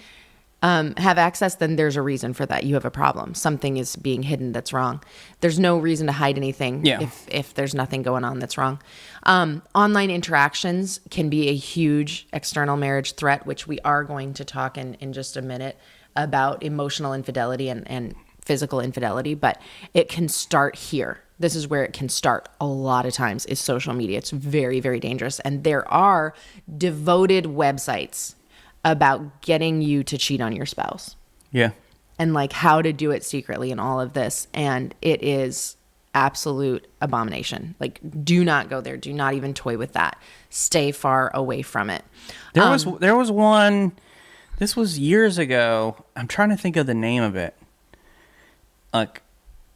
have access, then there's a reason for that. You have a problem. Something is being hidden that's wrong. There's no reason to hide anything if there's nothing going on that's wrong. Online interactions can be a huge external marriage threat, which we are going to talk in just a minute about emotional infidelity and physical infidelity, but it can start here. This is where it can start a lot of times is social media. It's very, very dangerous. And there are devoted websites about getting you to cheat on your spouse. Yeah. And like how to do it secretly and all of this. And it is absolute abomination. Like, do not go there. Do not even toy with that. Stay far away from it. There was one, this was years ago. I'm trying to think of the name of it. Like,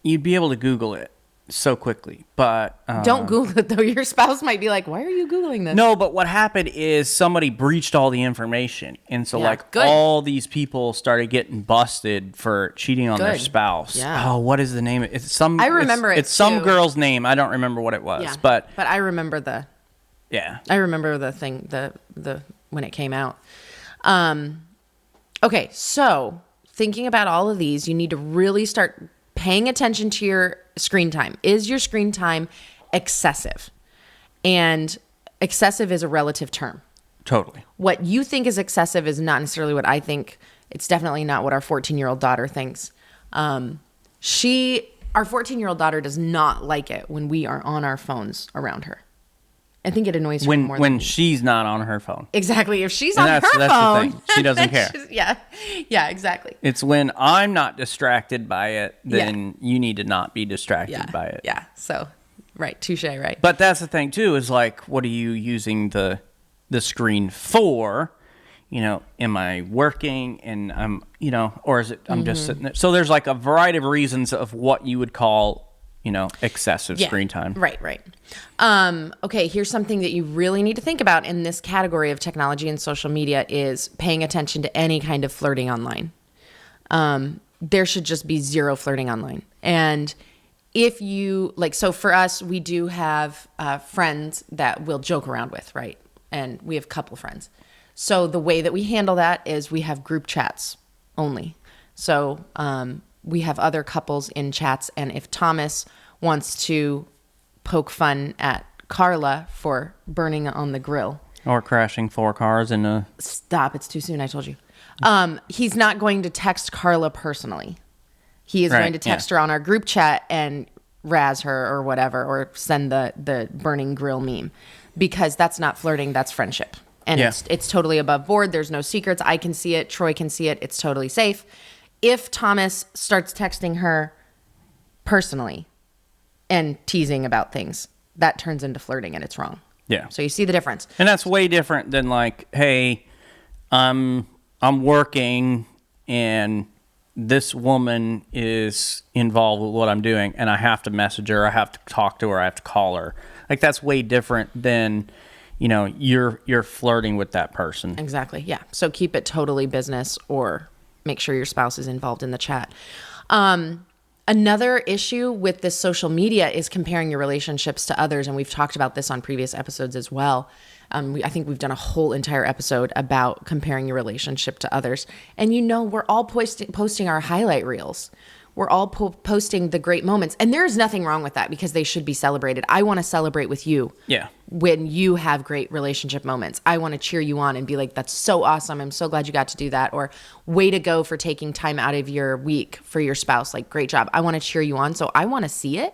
you'd be able to Google it so quickly, but don't Google it though. Your spouse might be like, why are you Googling this? No, but what happened is somebody breached all the information, and so all these people started getting busted for cheating on their spouse. Yeah. Oh, what is the name? It's some. I remember it's some girl's name. I don't remember what it was. Yeah. But I remember the. Yeah. I remember the thing the when it came out. Okay, so thinking about all of these, you need to really start paying attention to your screen time. Is your screen time excessive? And excessive is a relative term. Totally. What you think is excessive is not necessarily what I think. It's definitely not what our 14-year-old daughter thinks. Our 14-year-old daughter does not like it when we are on our phones around her. I think it annoys her more when she's not on her phone. Exactly. If she's on her phone, the thing. She doesn't care. Yeah, exactly. It's when I'm not distracted by it, then you need to not be distracted by it. Yeah. So, right. Touche, right. But that's the thing too, is like, what are you using the screen for? You know, am I working and I'm, or is it, I'm just sitting there. So there's like a variety of reasons of what you would call, excessive screen time. Right. Okay, here's something that you really need to think about in this category of technology and social media is paying attention to any kind of flirting online. There should just be zero flirting online. And if you, so for us, we do have friends that we'll joke around with, right? And we have a couple friends. So the way that we handle that is we have group chats only. So we have other couples in chats, and if Thomas wants to poke fun at Carla for burning on the grill or crashing 4 cars in a stop, it's too soon, I told you. He's not going to text Carla personally. He is going to text her on our group chat and razz her or whatever, or send the burning grill meme, because that's not flirting, that's friendship. And it's totally above board. There's no secrets. I can see it. Troy can see it. It's totally safe. If Thomas starts texting her personally and teasing about things, that turns into flirting and it's wrong. Yeah. So you see the difference. And that's way different than like, hey, I'm working and this woman is involved with what I'm doing and I have to message her, I have to talk to her, I have to call her. Like that's way different than, you're flirting with that person. Exactly. Yeah. So keep it totally business, or make sure your spouse is involved in the chat. Another issue with this social media is comparing your relationships to others. And we've talked about this on previous episodes as well. I think we've done a whole entire episode about comparing your relationship to others. And we're all posting our highlight reels. We're all posting the great moments. And there's nothing wrong with that, because they should be celebrated. I want to celebrate with you. Yeah. When you have great relationship moments, I want to cheer you on and be like, that's so awesome. I'm so glad you got to do that. Or way to go for taking time out of your week for your spouse. Like, great job. I want to cheer you on. So I want to see it.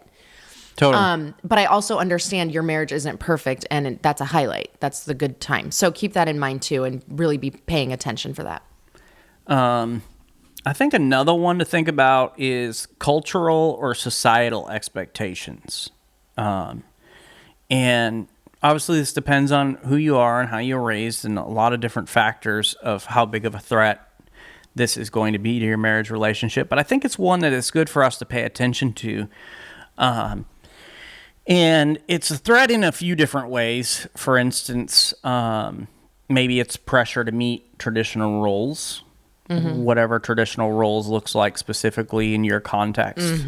Totally. But I also understand your marriage isn't perfect, and that's a highlight. That's the good time. So keep that in mind too, and really be paying attention for that. I think another one to think about is cultural or societal expectations. And obviously this depends on who you are and how you're raised, and a lot of different factors of how big of a threat this is going to be to your marriage relationship. But I think it's one that is good for us to pay attention to. And it's a threat in a few different ways. For instance, maybe it's pressure to meet traditional roles, whatever traditional roles looks like specifically in your context.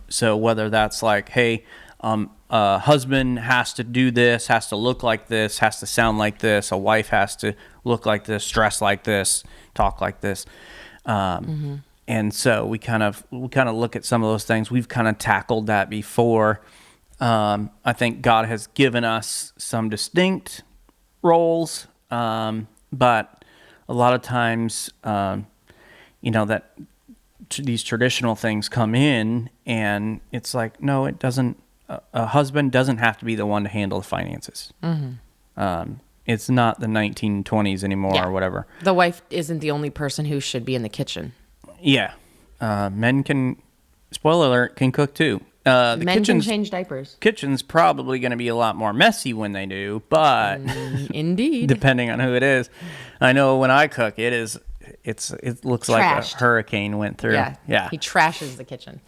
So whether that's like, hey, a husband has to do this, has to look like this, has to sound like this. A wife has to look like this, dress like this, talk like this. And so we kind of look at some of those things. We've kind of tackled that before. I think God has given us some distinct roles, but a lot of times, that these traditional things come in, and it's like, no, it doesn't. A husband doesn't have to be the one to handle the finances. It's not the 1920s anymore or whatever. The wife isn't the only person who should be in the kitchen. Yeah. Men can, spoiler alert, can cook too. Men can change diapers. Kitchen's probably going to be a lot more messy when they do, but indeed, depending on who it is. I know when I cook, it looks Trashed. like a hurricane went through. Yeah. He trashes the kitchen.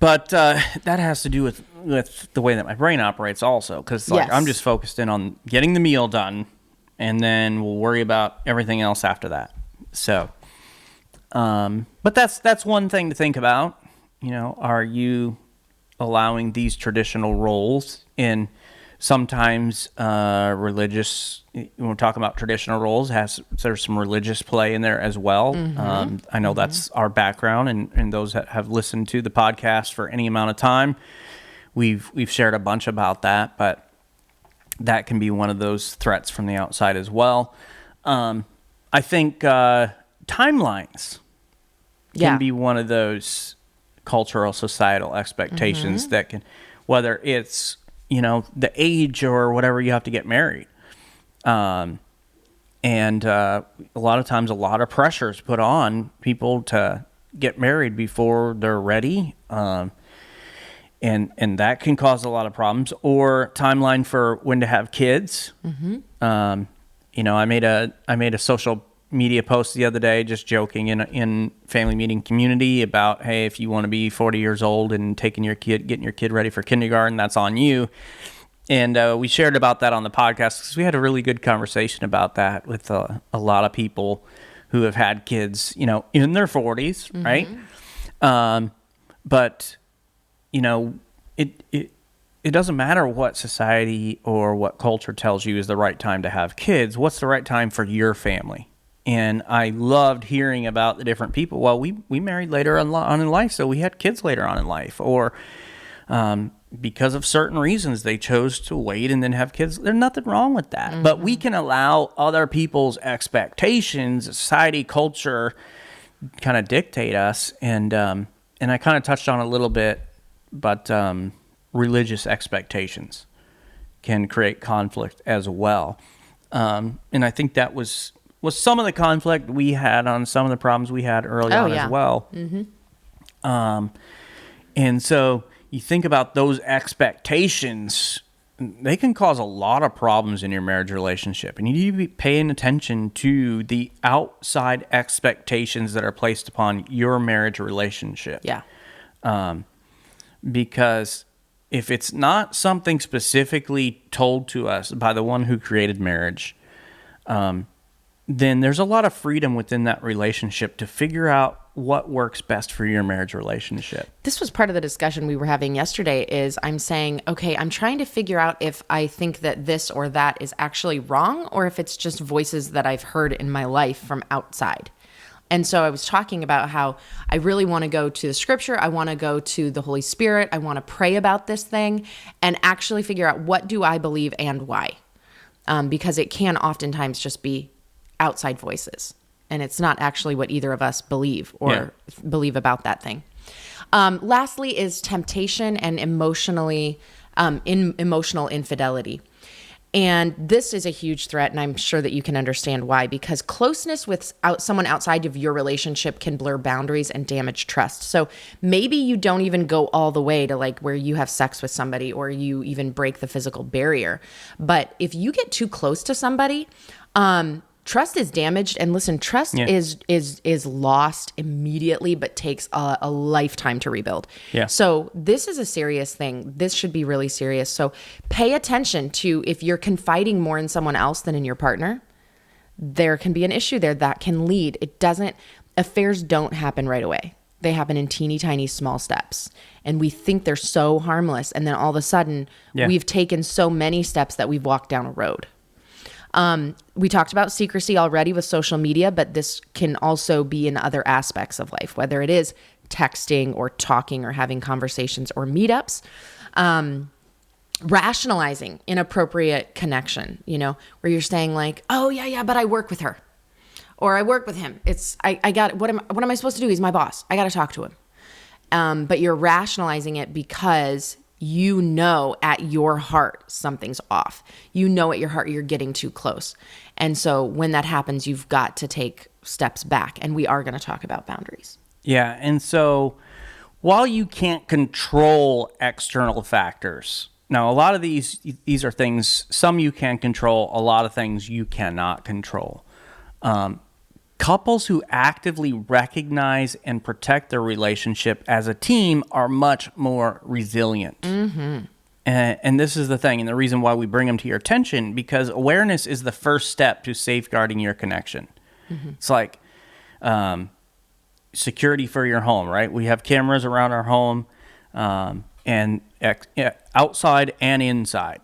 But that has to do with the way that my brain operates also, because I'm just focused in on getting the meal done, and then we'll worry about everything else after that. So, but that's one thing to think about. Are you allowing these traditional roles in sometimes religious, when we're talking about traditional roles, there's some religious play in there as well. I know that's our background, and those that have listened to the podcast for any amount of time, we've shared a bunch about that, but that can be one of those threats from the outside as well. I think timelines can be one of those cultural, societal expectations that can, whether it's, the age or whatever you have to get married. And a lot of times a lot of pressure is put on people to get married before they're ready. And that can cause a lot of problems. Or timeline for when to have kids. I made a social media post the other day, just joking in family meeting community about, hey, if you want to be 40 years old and getting your kid ready for kindergarten, that's on you. And we shared about that on the podcast because we had a really good conversation about that with a lot of people who have had kids, in their 40s, right? But it doesn't matter what society or what culture tells you is the right time to have kids. What's the right time for your family? And I loved hearing about the different people. Well, we married later on in life, so we had kids later on in life. Or because of certain reasons, they chose to wait and then have kids. There's nothing wrong with that. But we can allow other people's expectations, society, culture, kind of dictate us. And I kind of touched on it a little bit, but religious expectations can create conflict as well. And I think that was some of the conflict we had on some of the problems we had early on as well. And so you think about those expectations, they can cause a lot of problems in your marriage relationship. And you need to be paying attention to the outside expectations that are placed upon your marriage relationship. Yeah. Because if it's not something specifically told to us by the one who created marriage, then there's a lot of freedom within that relationship to figure out what works best for your marriage relationship. This was part of the discussion we were having yesterday is I'm saying, okay, I'm trying to figure out if I think that this or that is actually wrong or if it's just voices that I've heard in my life from outside. And so I was talking about how I really want to go to the scripture. I want to go to the Holy Spirit. I want to pray about this thing and actually figure out what do I believe and why. Because it can oftentimes just be outside voices. And it's not actually what either of us believe or believe about that thing. Lastly is temptation and emotional infidelity. And this is a huge threat, and I'm sure that you can understand why, because closeness with someone outside of your relationship can blur boundaries and damage trust. So maybe you don't even go all the way to like where you have sex with somebody or you even break the physical barrier. But if you get too close to somebody, trust is damaged. And listen, trust is lost immediately, but takes a lifetime to rebuild. Yeah. So this is a serious thing. This should be really serious. So pay attention to if you're confiding more in someone else than in your partner, there can be an issue there that can lead. Affairs don't happen right away. They happen in teeny tiny small steps. And we think they're so harmless. And then all of a sudden we've taken so many steps that we've walked down a road. We talked about secrecy already with social media, but this can also be in other aspects of life, whether it is texting or talking or having conversations or meetups, rationalizing inappropriate connection, where you're saying like, oh yeah, but I work with her. Or I work with him. What am I supposed to do? He's my boss. I got to talk to him. But you're rationalizing it because at your heart, something's off. At your heart, you're getting too close. And so when that happens, you've got to take steps back. And we are going to talk about boundaries. Yeah. And so while you can't control external factors, now a lot of these are things, some you can control, a lot of things you cannot control. Couples who actively recognize and protect their relationship as a team are much more resilient. Mm-hmm. And this is the thing, and the reason why we bring them to your attention, because awareness is the first step to safeguarding your connection. Mm-hmm. It's like security for your home, right? We have cameras around our home, and outside and inside.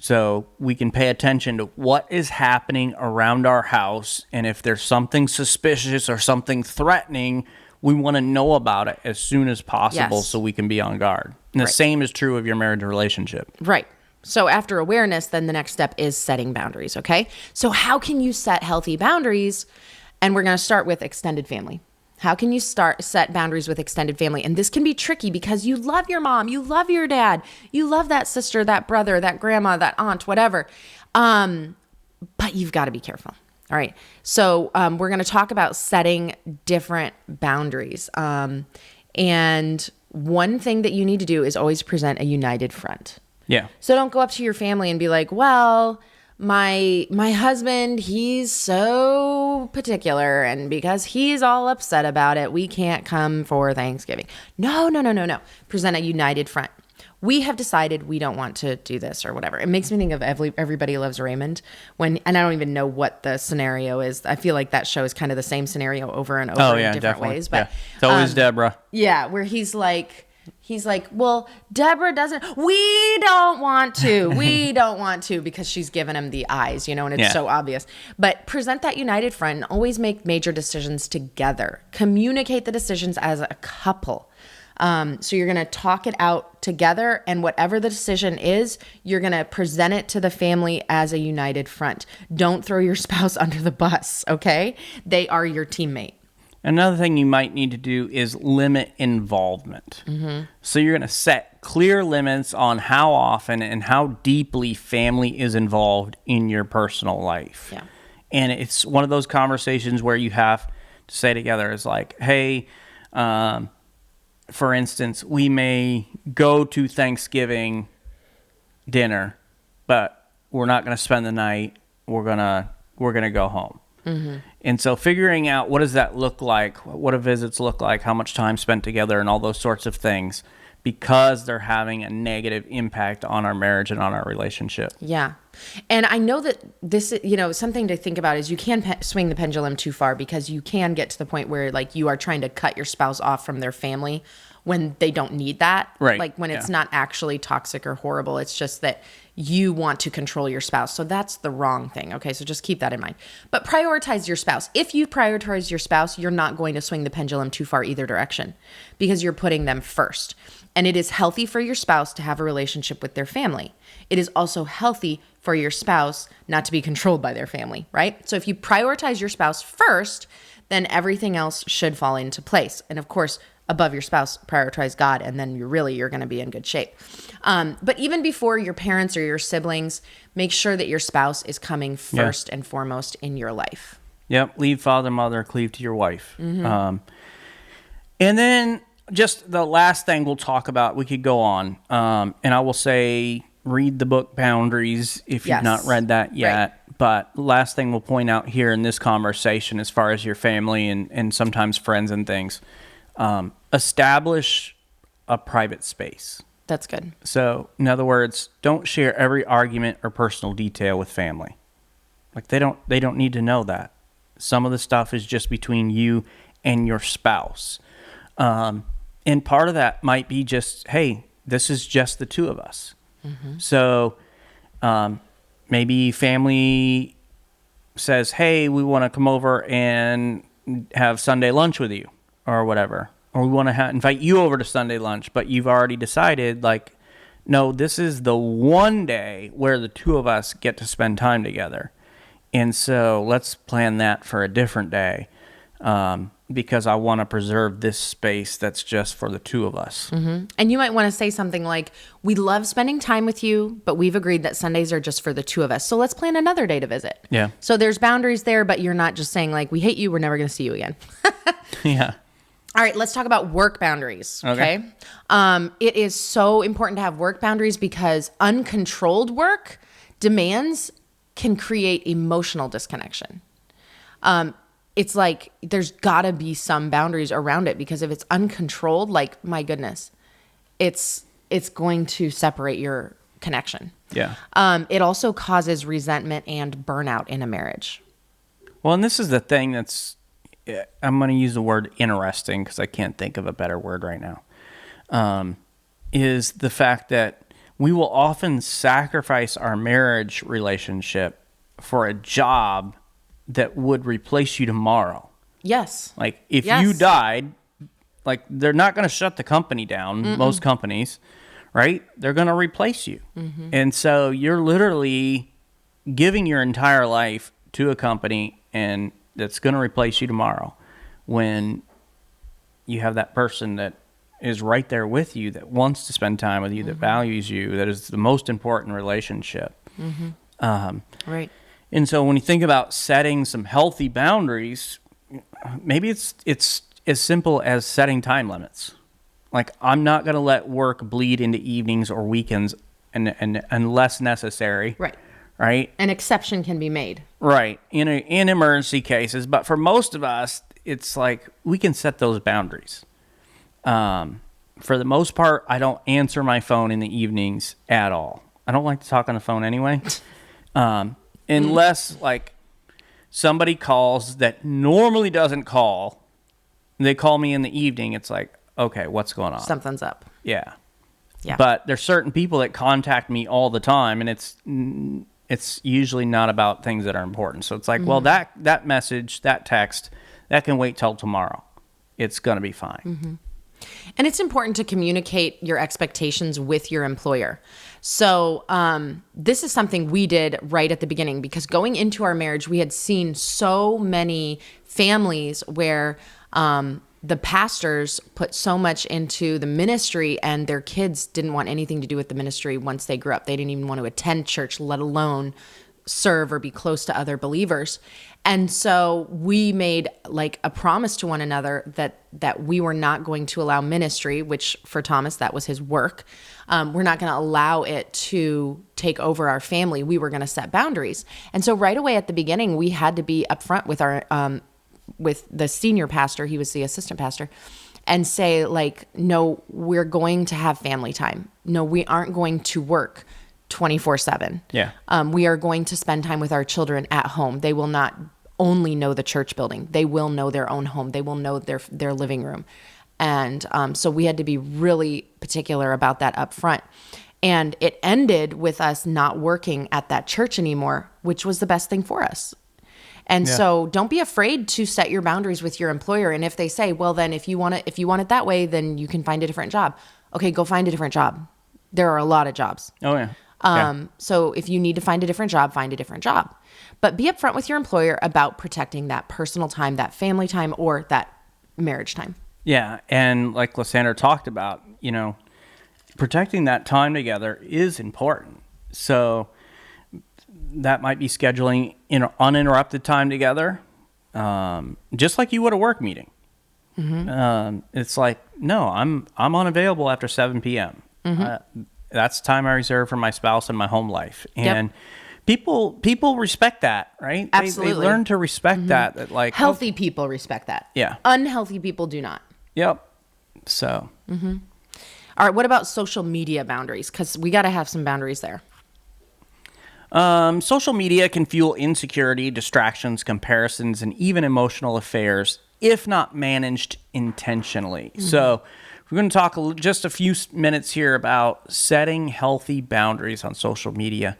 So we can pay attention to what is happening around our house. And if there's something suspicious or something threatening, we want to know about it as soon as possible so we can be on guard. And the same is true of your marriage relationship. Right. So after awareness, then the next step is setting boundaries, okay? So how can you set healthy boundaries? And we're going to start with extended family. How can you set boundaries with extended family? And this can be tricky because you love your mom, you love your dad, you love that sister, that brother, that grandma, that aunt, whatever. But you've got to be careful. All right. So we're going to talk about setting different boundaries. And one thing that you need to do is always present a united front. Yeah. So don't go up to your family and be like, well, my husband, he's so particular, and because he's all upset about it, we can't come for Thanksgiving. No. Present a united front. We have decided we don't want to do this or whatever. It makes me think of Everybody Loves Raymond, and I don't even know what the scenario is. I feel like that show is kind of the same scenario over and over in different ways. But it's always Deborah. Yeah, where he's like, well, Deborah we don't want to because she's given him the eyes, and it's so obvious. But present that united front and always make major decisions together. Communicate the decisions as a couple. So you're going to talk it out together, and whatever the decision is, you're going to present it to the family as a united front. Don't throw your spouse under the bus, okay? They are your teammate. Another thing you might need to do is limit involvement. Mm-hmm. So you're going to set clear limits on how often and how deeply family is involved in your personal life. Yeah. And it's one of those conversations where you have to say together, it's like, hey, for instance, we may go to Thanksgiving dinner, but we're not going to spend the night. We're gonna go home. Mm-hmm. And so figuring out what does that look like, what do visits look like, how much time spent together, and all those sorts of things, because they're having a negative impact on our marriage and on our relationship. Yeah. And I know that this, something to think about is you can swing the pendulum too far, because you can get to the point where like you are trying to cut your spouse off from their family when they don't need that. Right. Like when it's not actually toxic or horrible. It's just that you want to control your spouse. So that's the wrong thing. Okay. So just keep that in mind. But prioritize your spouse. If you prioritize your spouse, you're not going to swing the pendulum too far either direction, because you're putting them first. And it is healthy for your spouse to have a relationship with their family. It is also healthy for your spouse not to be controlled by their family, right? So if you prioritize your spouse first, then everything else should fall into place. And of course, above your spouse, prioritize God, and then you're going to be in good shape. But even before your parents or your siblings, make sure that your spouse is coming first and foremost in your life. Yep. Leave father, mother, cleave to your wife. Mm-hmm. And then just the last thing we'll talk about, we could go on, and I will say read the book Boundaries if you've not read that yet. Right. But last thing we'll point out here in this conversation, as far as your family and sometimes friends and things, establish a private space. That's good. So, in other words, don't share every argument or personal detail with family. Like they don't need to know that. Some of the stuff is just between you and your spouse. And part of that might be just, hey, this is just the two of us. Mm-hmm. So maybe family says, hey, we want to come over and have Sunday lunch with you or whatever. Or we want to invite you over to Sunday lunch, but you've already decided, like, no, this is the one day where the two of us get to spend time together. And so let's plan that for a different day because I want to preserve this space that's just for the two of us. Mm-hmm. And you might want to say something like, we love spending time with you, but we've agreed that Sundays are just for the two of us. So let's plan another day to visit. Yeah. So there's boundaries there, but you're not just saying like, we hate you, we're never going to see you again. Yeah. All right, let's talk about work boundaries, okay? It is so important to have work boundaries because uncontrolled work demands can create emotional disconnection. It's like there's got to be some boundaries around it because if it's uncontrolled, like, my goodness, it's going to separate your connection. Yeah. It also causes resentment and burnout in a marriage. Well, and this is the thing that's, I'm going to use the word interesting because I can't think of a better word right now, is the fact that we will often sacrifice our marriage relationship for a job that would replace you tomorrow. Yes. Like if you died, like they're not going to shut the company down, most companies, right? They're going to replace you. Mm-hmm. And so you're literally giving your entire life to a company and that's going to replace you tomorrow when you have that person that is right there with you, that wants to spend time with you, that values you, that is the most important relationship. Mm-hmm. Right. And so when you think about setting some healthy boundaries, maybe it's as simple as setting time limits. Like, I'm not going to let work bleed into evenings or weekends and unless necessary. Right. Right? An exception can be made. Right. In emergency cases. But for most of us, it's like we can set those boundaries. For the most part, I don't answer my phone in the evenings at all. I don't like to talk on the phone anyway. Unless, like, somebody calls that normally doesn't call. They call me in the evening. It's like, okay, what's going on? Something's up. Yeah. Yeah. But there's certain people that contact me all the time, and it's usually not about things that are important. So it's like, well, that message, that text, that can wait till tomorrow. It's going to be fine. Mm-hmm. And it's important to communicate your expectations with your employer. So this is something we did right at the beginning because going into our marriage, we had seen so many families where the pastors put so much into the ministry and their kids didn't want anything to do with the ministry once they grew up. They didn't even want to attend church, let alone serve or be close to other believers. And so we made like a promise to one another that we were not going to allow ministry, which for Thomas, that was his work. We're not going to allow it to take over our family. We were going to set boundaries. And so right away at the beginning, we had to be upfront with our with the senior pastor, he was the assistant pastor, and say like, no, we're going to have family time. No, we aren't going to work 24/7. Yeah. We are going to spend time with our children at home. They will not only know the church building. They will know their own home. They will know their living room. And so we had to be really particular about that up front. And it ended with us not working at that church anymore, which was the best thing for us. And so don't be afraid to set your boundaries with your employer. And if they say, well, then if you want it that way, then you can find a different job. Okay, go find a different job. There are a lot of jobs. Oh, yeah. So if you need to find a different job, find a different job. But be upfront with your employer about protecting that personal time, that family time, or that marriage time. Yeah, and like Lysandra talked about, protecting that time together is important. So that might be scheduling uninterrupted time together, just like you would a work meeting. Mm-hmm. It's like, no, I'm unavailable after 7 p.m. Mm-hmm. That's time I reserve for my spouse and my home life. And People respect that, right? Absolutely. They learn to respect that like healthy people respect that. Yeah. Unhealthy people do not. Yep. So. All right. What about social media boundaries? Because we got to have some boundaries there. Social media can fuel insecurity, distractions, comparisons, and even emotional affairs if not managed intentionally. So we're going to talk just a few minutes here about setting healthy boundaries on social media.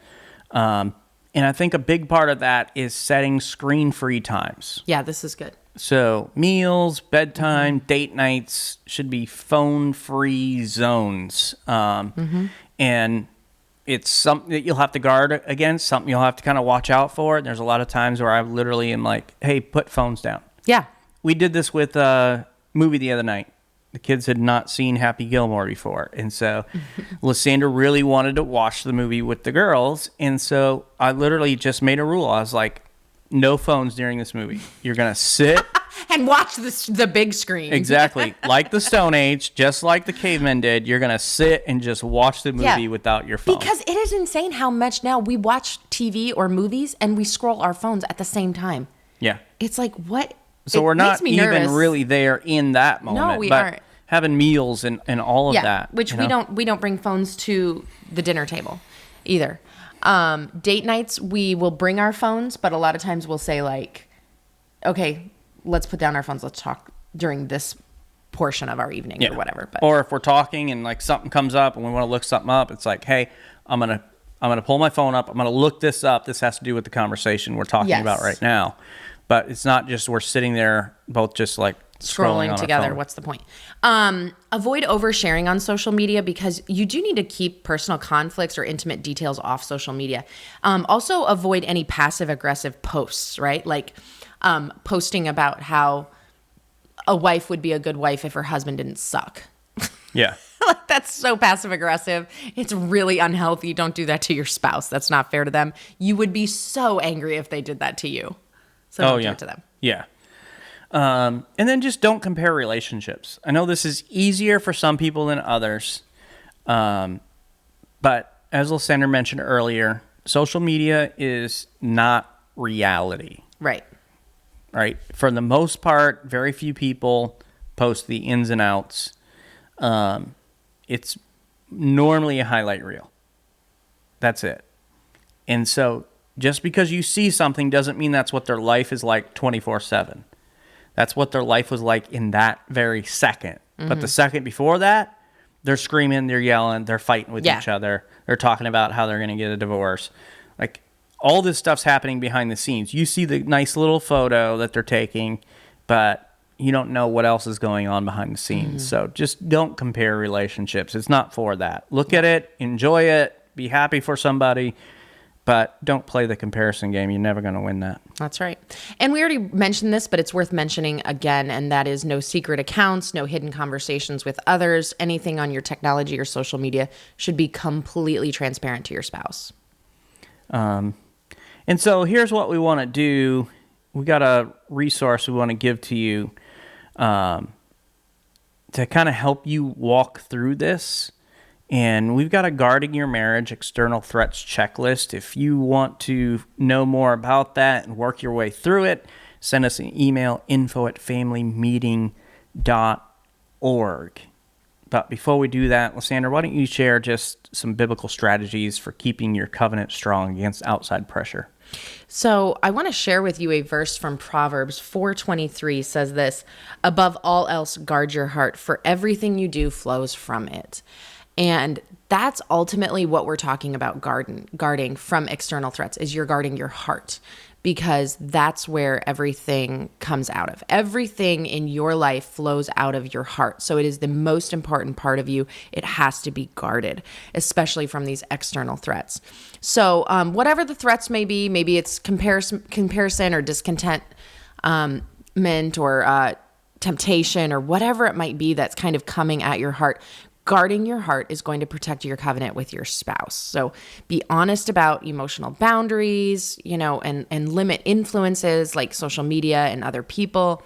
And I think a big part of that is setting screen-free times. Yeah, this is good. So meals, bedtime, date nights should be phone-free zones. And it's something that you'll have to guard against, something you'll have to kind of watch out for. And there's a lot of times where I literally am like, hey, put phones down. Yeah. We did this with a movie the other night. The kids had not seen Happy Gilmore before. And so Lysandra really wanted to watch the movie with the girls. And so I literally just made a rule. I was like, no phones during this movie. You're going to sit. And watch the big screen. Exactly. Like the Stone Age, just like the cavemen did. You're going to sit and just watch the movie without your phone. Because it is insane how much now we watch TV or movies and we scroll our phones at the same time. Yeah. It's like, what? So we're not even really there in that moment. No, we aren't. Having meals and all of that. Which we don't bring phones to the dinner table either. Date nights, we will bring our phones, but a lot of times we'll say like, okay, let's put down our phones. Let's talk during this portion of our evening or whatever. But. Or if we're talking and like something comes up and we want to look something up, it's like, hey, I'm gonna pull my phone up. I'm gonna look this up. This has to do with the conversation we're talking about right now. But it's not just we're sitting there both just like scrolling together. What's the point? Avoid oversharing on social media because you do need to keep personal conflicts or intimate details off social media. Also avoid any passive aggressive posts, right? Like posting about how a wife would be a good wife if her husband didn't suck. Yeah. Like that's so passive aggressive. It's really unhealthy. Don't do that to your spouse. That's not fair to them. You would be so angry if they did that to you. So don't do it to them. Yeah. And then just don't compare relationships. I know this is easier for some people than others. But as Lysandra mentioned earlier, social media is not reality. Right. Right. For the most part, very few people post the ins and outs. It's normally a highlight reel. That's it. And so just because you see something doesn't mean that's what their life is like 24/7. That's what their life was like in that very second. But the second before that, they're screaming, they're yelling, they're fighting with each other. They're talking about how they're going to get a divorce. Like all this stuff's happening behind the scenes. You see the nice little photo that they're taking, but you don't know what else is going on behind the scenes. So just don't compare relationships. It's not for that. Look at it, enjoy it, be happy for somebody. But don't play the comparison game. You're never going to win that. That's right. And we already mentioned this, but it's worth mentioning again, and that is no secret accounts, no hidden conversations with others. Anything on your technology or social media should be completely transparent to your spouse. And so here's what we want to do. We got a resource we want to give to you to kind of help you walk through this. And we've got a Guarding Your Marriage External Threats checklist. If you want to know more about that and work your way through it, send us an email, info@familymeeting.org. But before we do that, Lysandra, why don't you share just some biblical strategies for keeping your covenant strong against outside pressure? So I want to share with you a verse from Proverbs 4:23 says this, above all else, guard your heart, for everything you do flows from it. And that's ultimately what we're talking about guarding from external threats is you're guarding your heart because that's where everything comes out of. Everything in your life flows out of your heart. So it is the most important part of you. It has to be guarded, especially from these external threats. So whatever the threats may be, maybe it's comparison or discontent, or temptation or whatever it might be that's kind of coming at your heart. Guarding your heart is going to protect your covenant with your spouse. So be honest about emotional boundaries, and limit influences like social media and other people.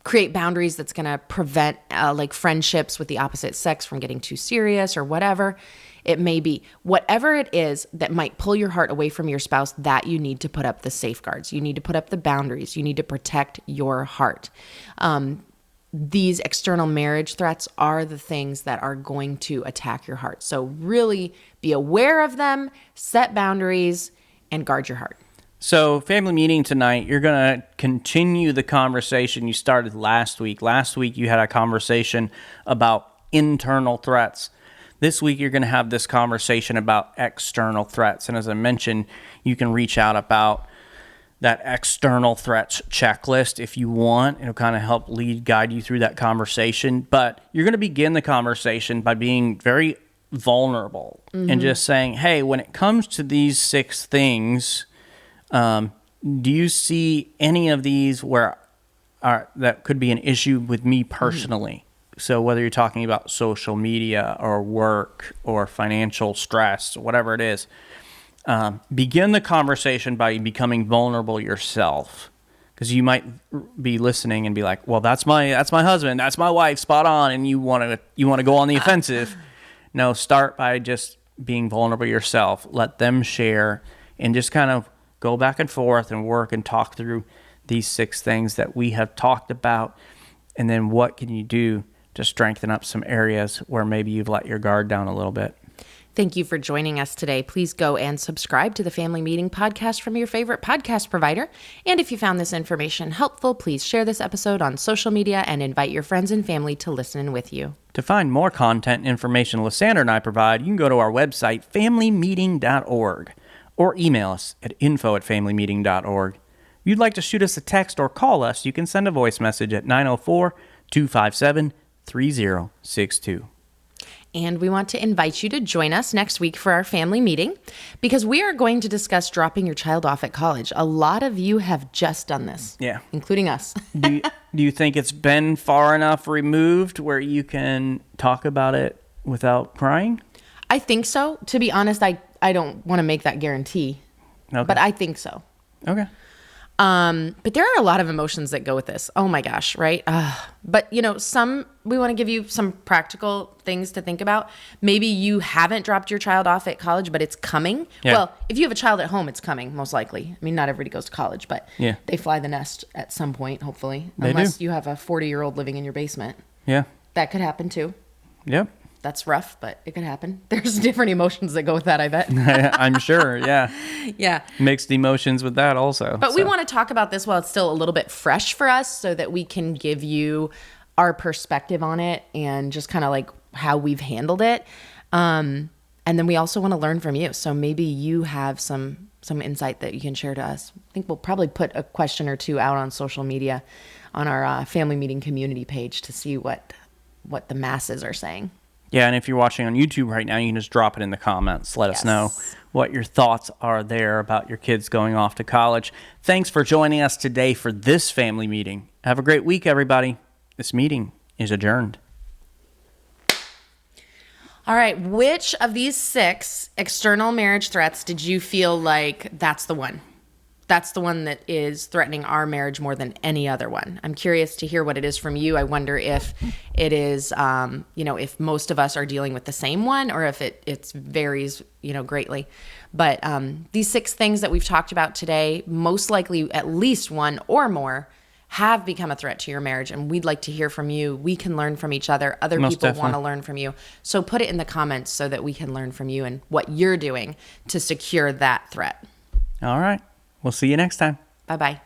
create boundaries that's going to prevent like friendships with the opposite sex from getting too serious or whatever it may be. Whatever it is that might pull your heart away from your spouse, that you need to put up the safeguards. You need to put up the boundaries. You need to protect your heart. These external marriage threats are the things that are going to attack your heart. So really be aware of them, set boundaries, and guard your heart. So family meeting tonight, you're going to continue the conversation you started last week. Last week, you had a conversation about internal threats. This week, you're going to have this conversation about external threats. And as I mentioned, you can reach out about that external threats checklist if you want. It'll kind of help guide you through that conversation. But you're going to begin the conversation by being very vulnerable and just saying, hey, when it comes to these 6 things, do you see any of these where that could be an issue with me personally? So whether you're talking about social media or work or financial stress, whatever it is, begin the conversation by becoming vulnerable yourself, because you might be listening and be like, "Well, that's my husband, that's my wife, spot on," and you want to go on the offensive. No, start by just being vulnerable yourself. Let them share, and just kind of go back and forth and work and talk through these 6 things that we have talked about, and then what can you do to strengthen up some areas where maybe you've let your guard down a little bit. Thank you for joining us today. Please go and subscribe to the Family Meeting Podcast from your favorite podcast provider. And if you found this information helpful, please share this episode on social media and invite your friends and family to listen with you. To find more content and information Lysandra and I provide, you can go to our website, familymeeting.org, or email us at info@familymeeting.org. If you'd like to shoot us a text or call us, you can send a voice message at 904-257-3062. And we want to invite you to join us next week for our family meeting, because we are going to discuss dropping your child off at college. A lot of you have just done this, including us. Do you think it's been far enough removed where you can talk about it without crying? I think so. To be honest, I don't want to make that guarantee, but I think so. Okay. But there are a lot of emotions that go with this. Oh my gosh, right? But we want to give you some practical things to think about. Maybe you haven't dropped your child off at college, but it's coming. Yeah. Well, if you have a child at home, it's coming, most likely. I mean, not everybody goes to college, but they fly the nest at some point, hopefully. Unless you have a 40-year-old living in your basement. Yeah. That could happen too. Yep. That's rough, but it could happen. There's different emotions that go with that, I bet. I'm sure, yeah. Yeah. Mixed emotions with that also. But we want to talk about this while it's still a little bit fresh for us, so that we can give you our perspective on it and just kind of like how we've handled it. And then we also want to learn from you. So maybe you have some insight that you can share to us. I think we'll probably put a question or two out on social media on our family meeting community page to see what the masses are saying. Yeah, and if you're watching on YouTube right now, you can just drop it in the comments. Let us know what your thoughts are there about your kids going off to college. Thanks for joining us today for this family meeting. Have a great week, everybody. This meeting is adjourned. All right, which of these 6 external marriage threats did you feel like that's the one? That's the one that is threatening our marriage more than any other one. I'm curious to hear what it is from you. I wonder if it is, if most of us are dealing with the same one, or if it varies, greatly. But these 6 things that we've talked about today, most likely at least one or more, have become a threat to your marriage. And we'd like to hear from you. We can learn from each other. Other people want to learn from you. So put it in the comments so that we can learn from you and what you're doing to secure that threat. All right. We'll see you next time. Bye-bye.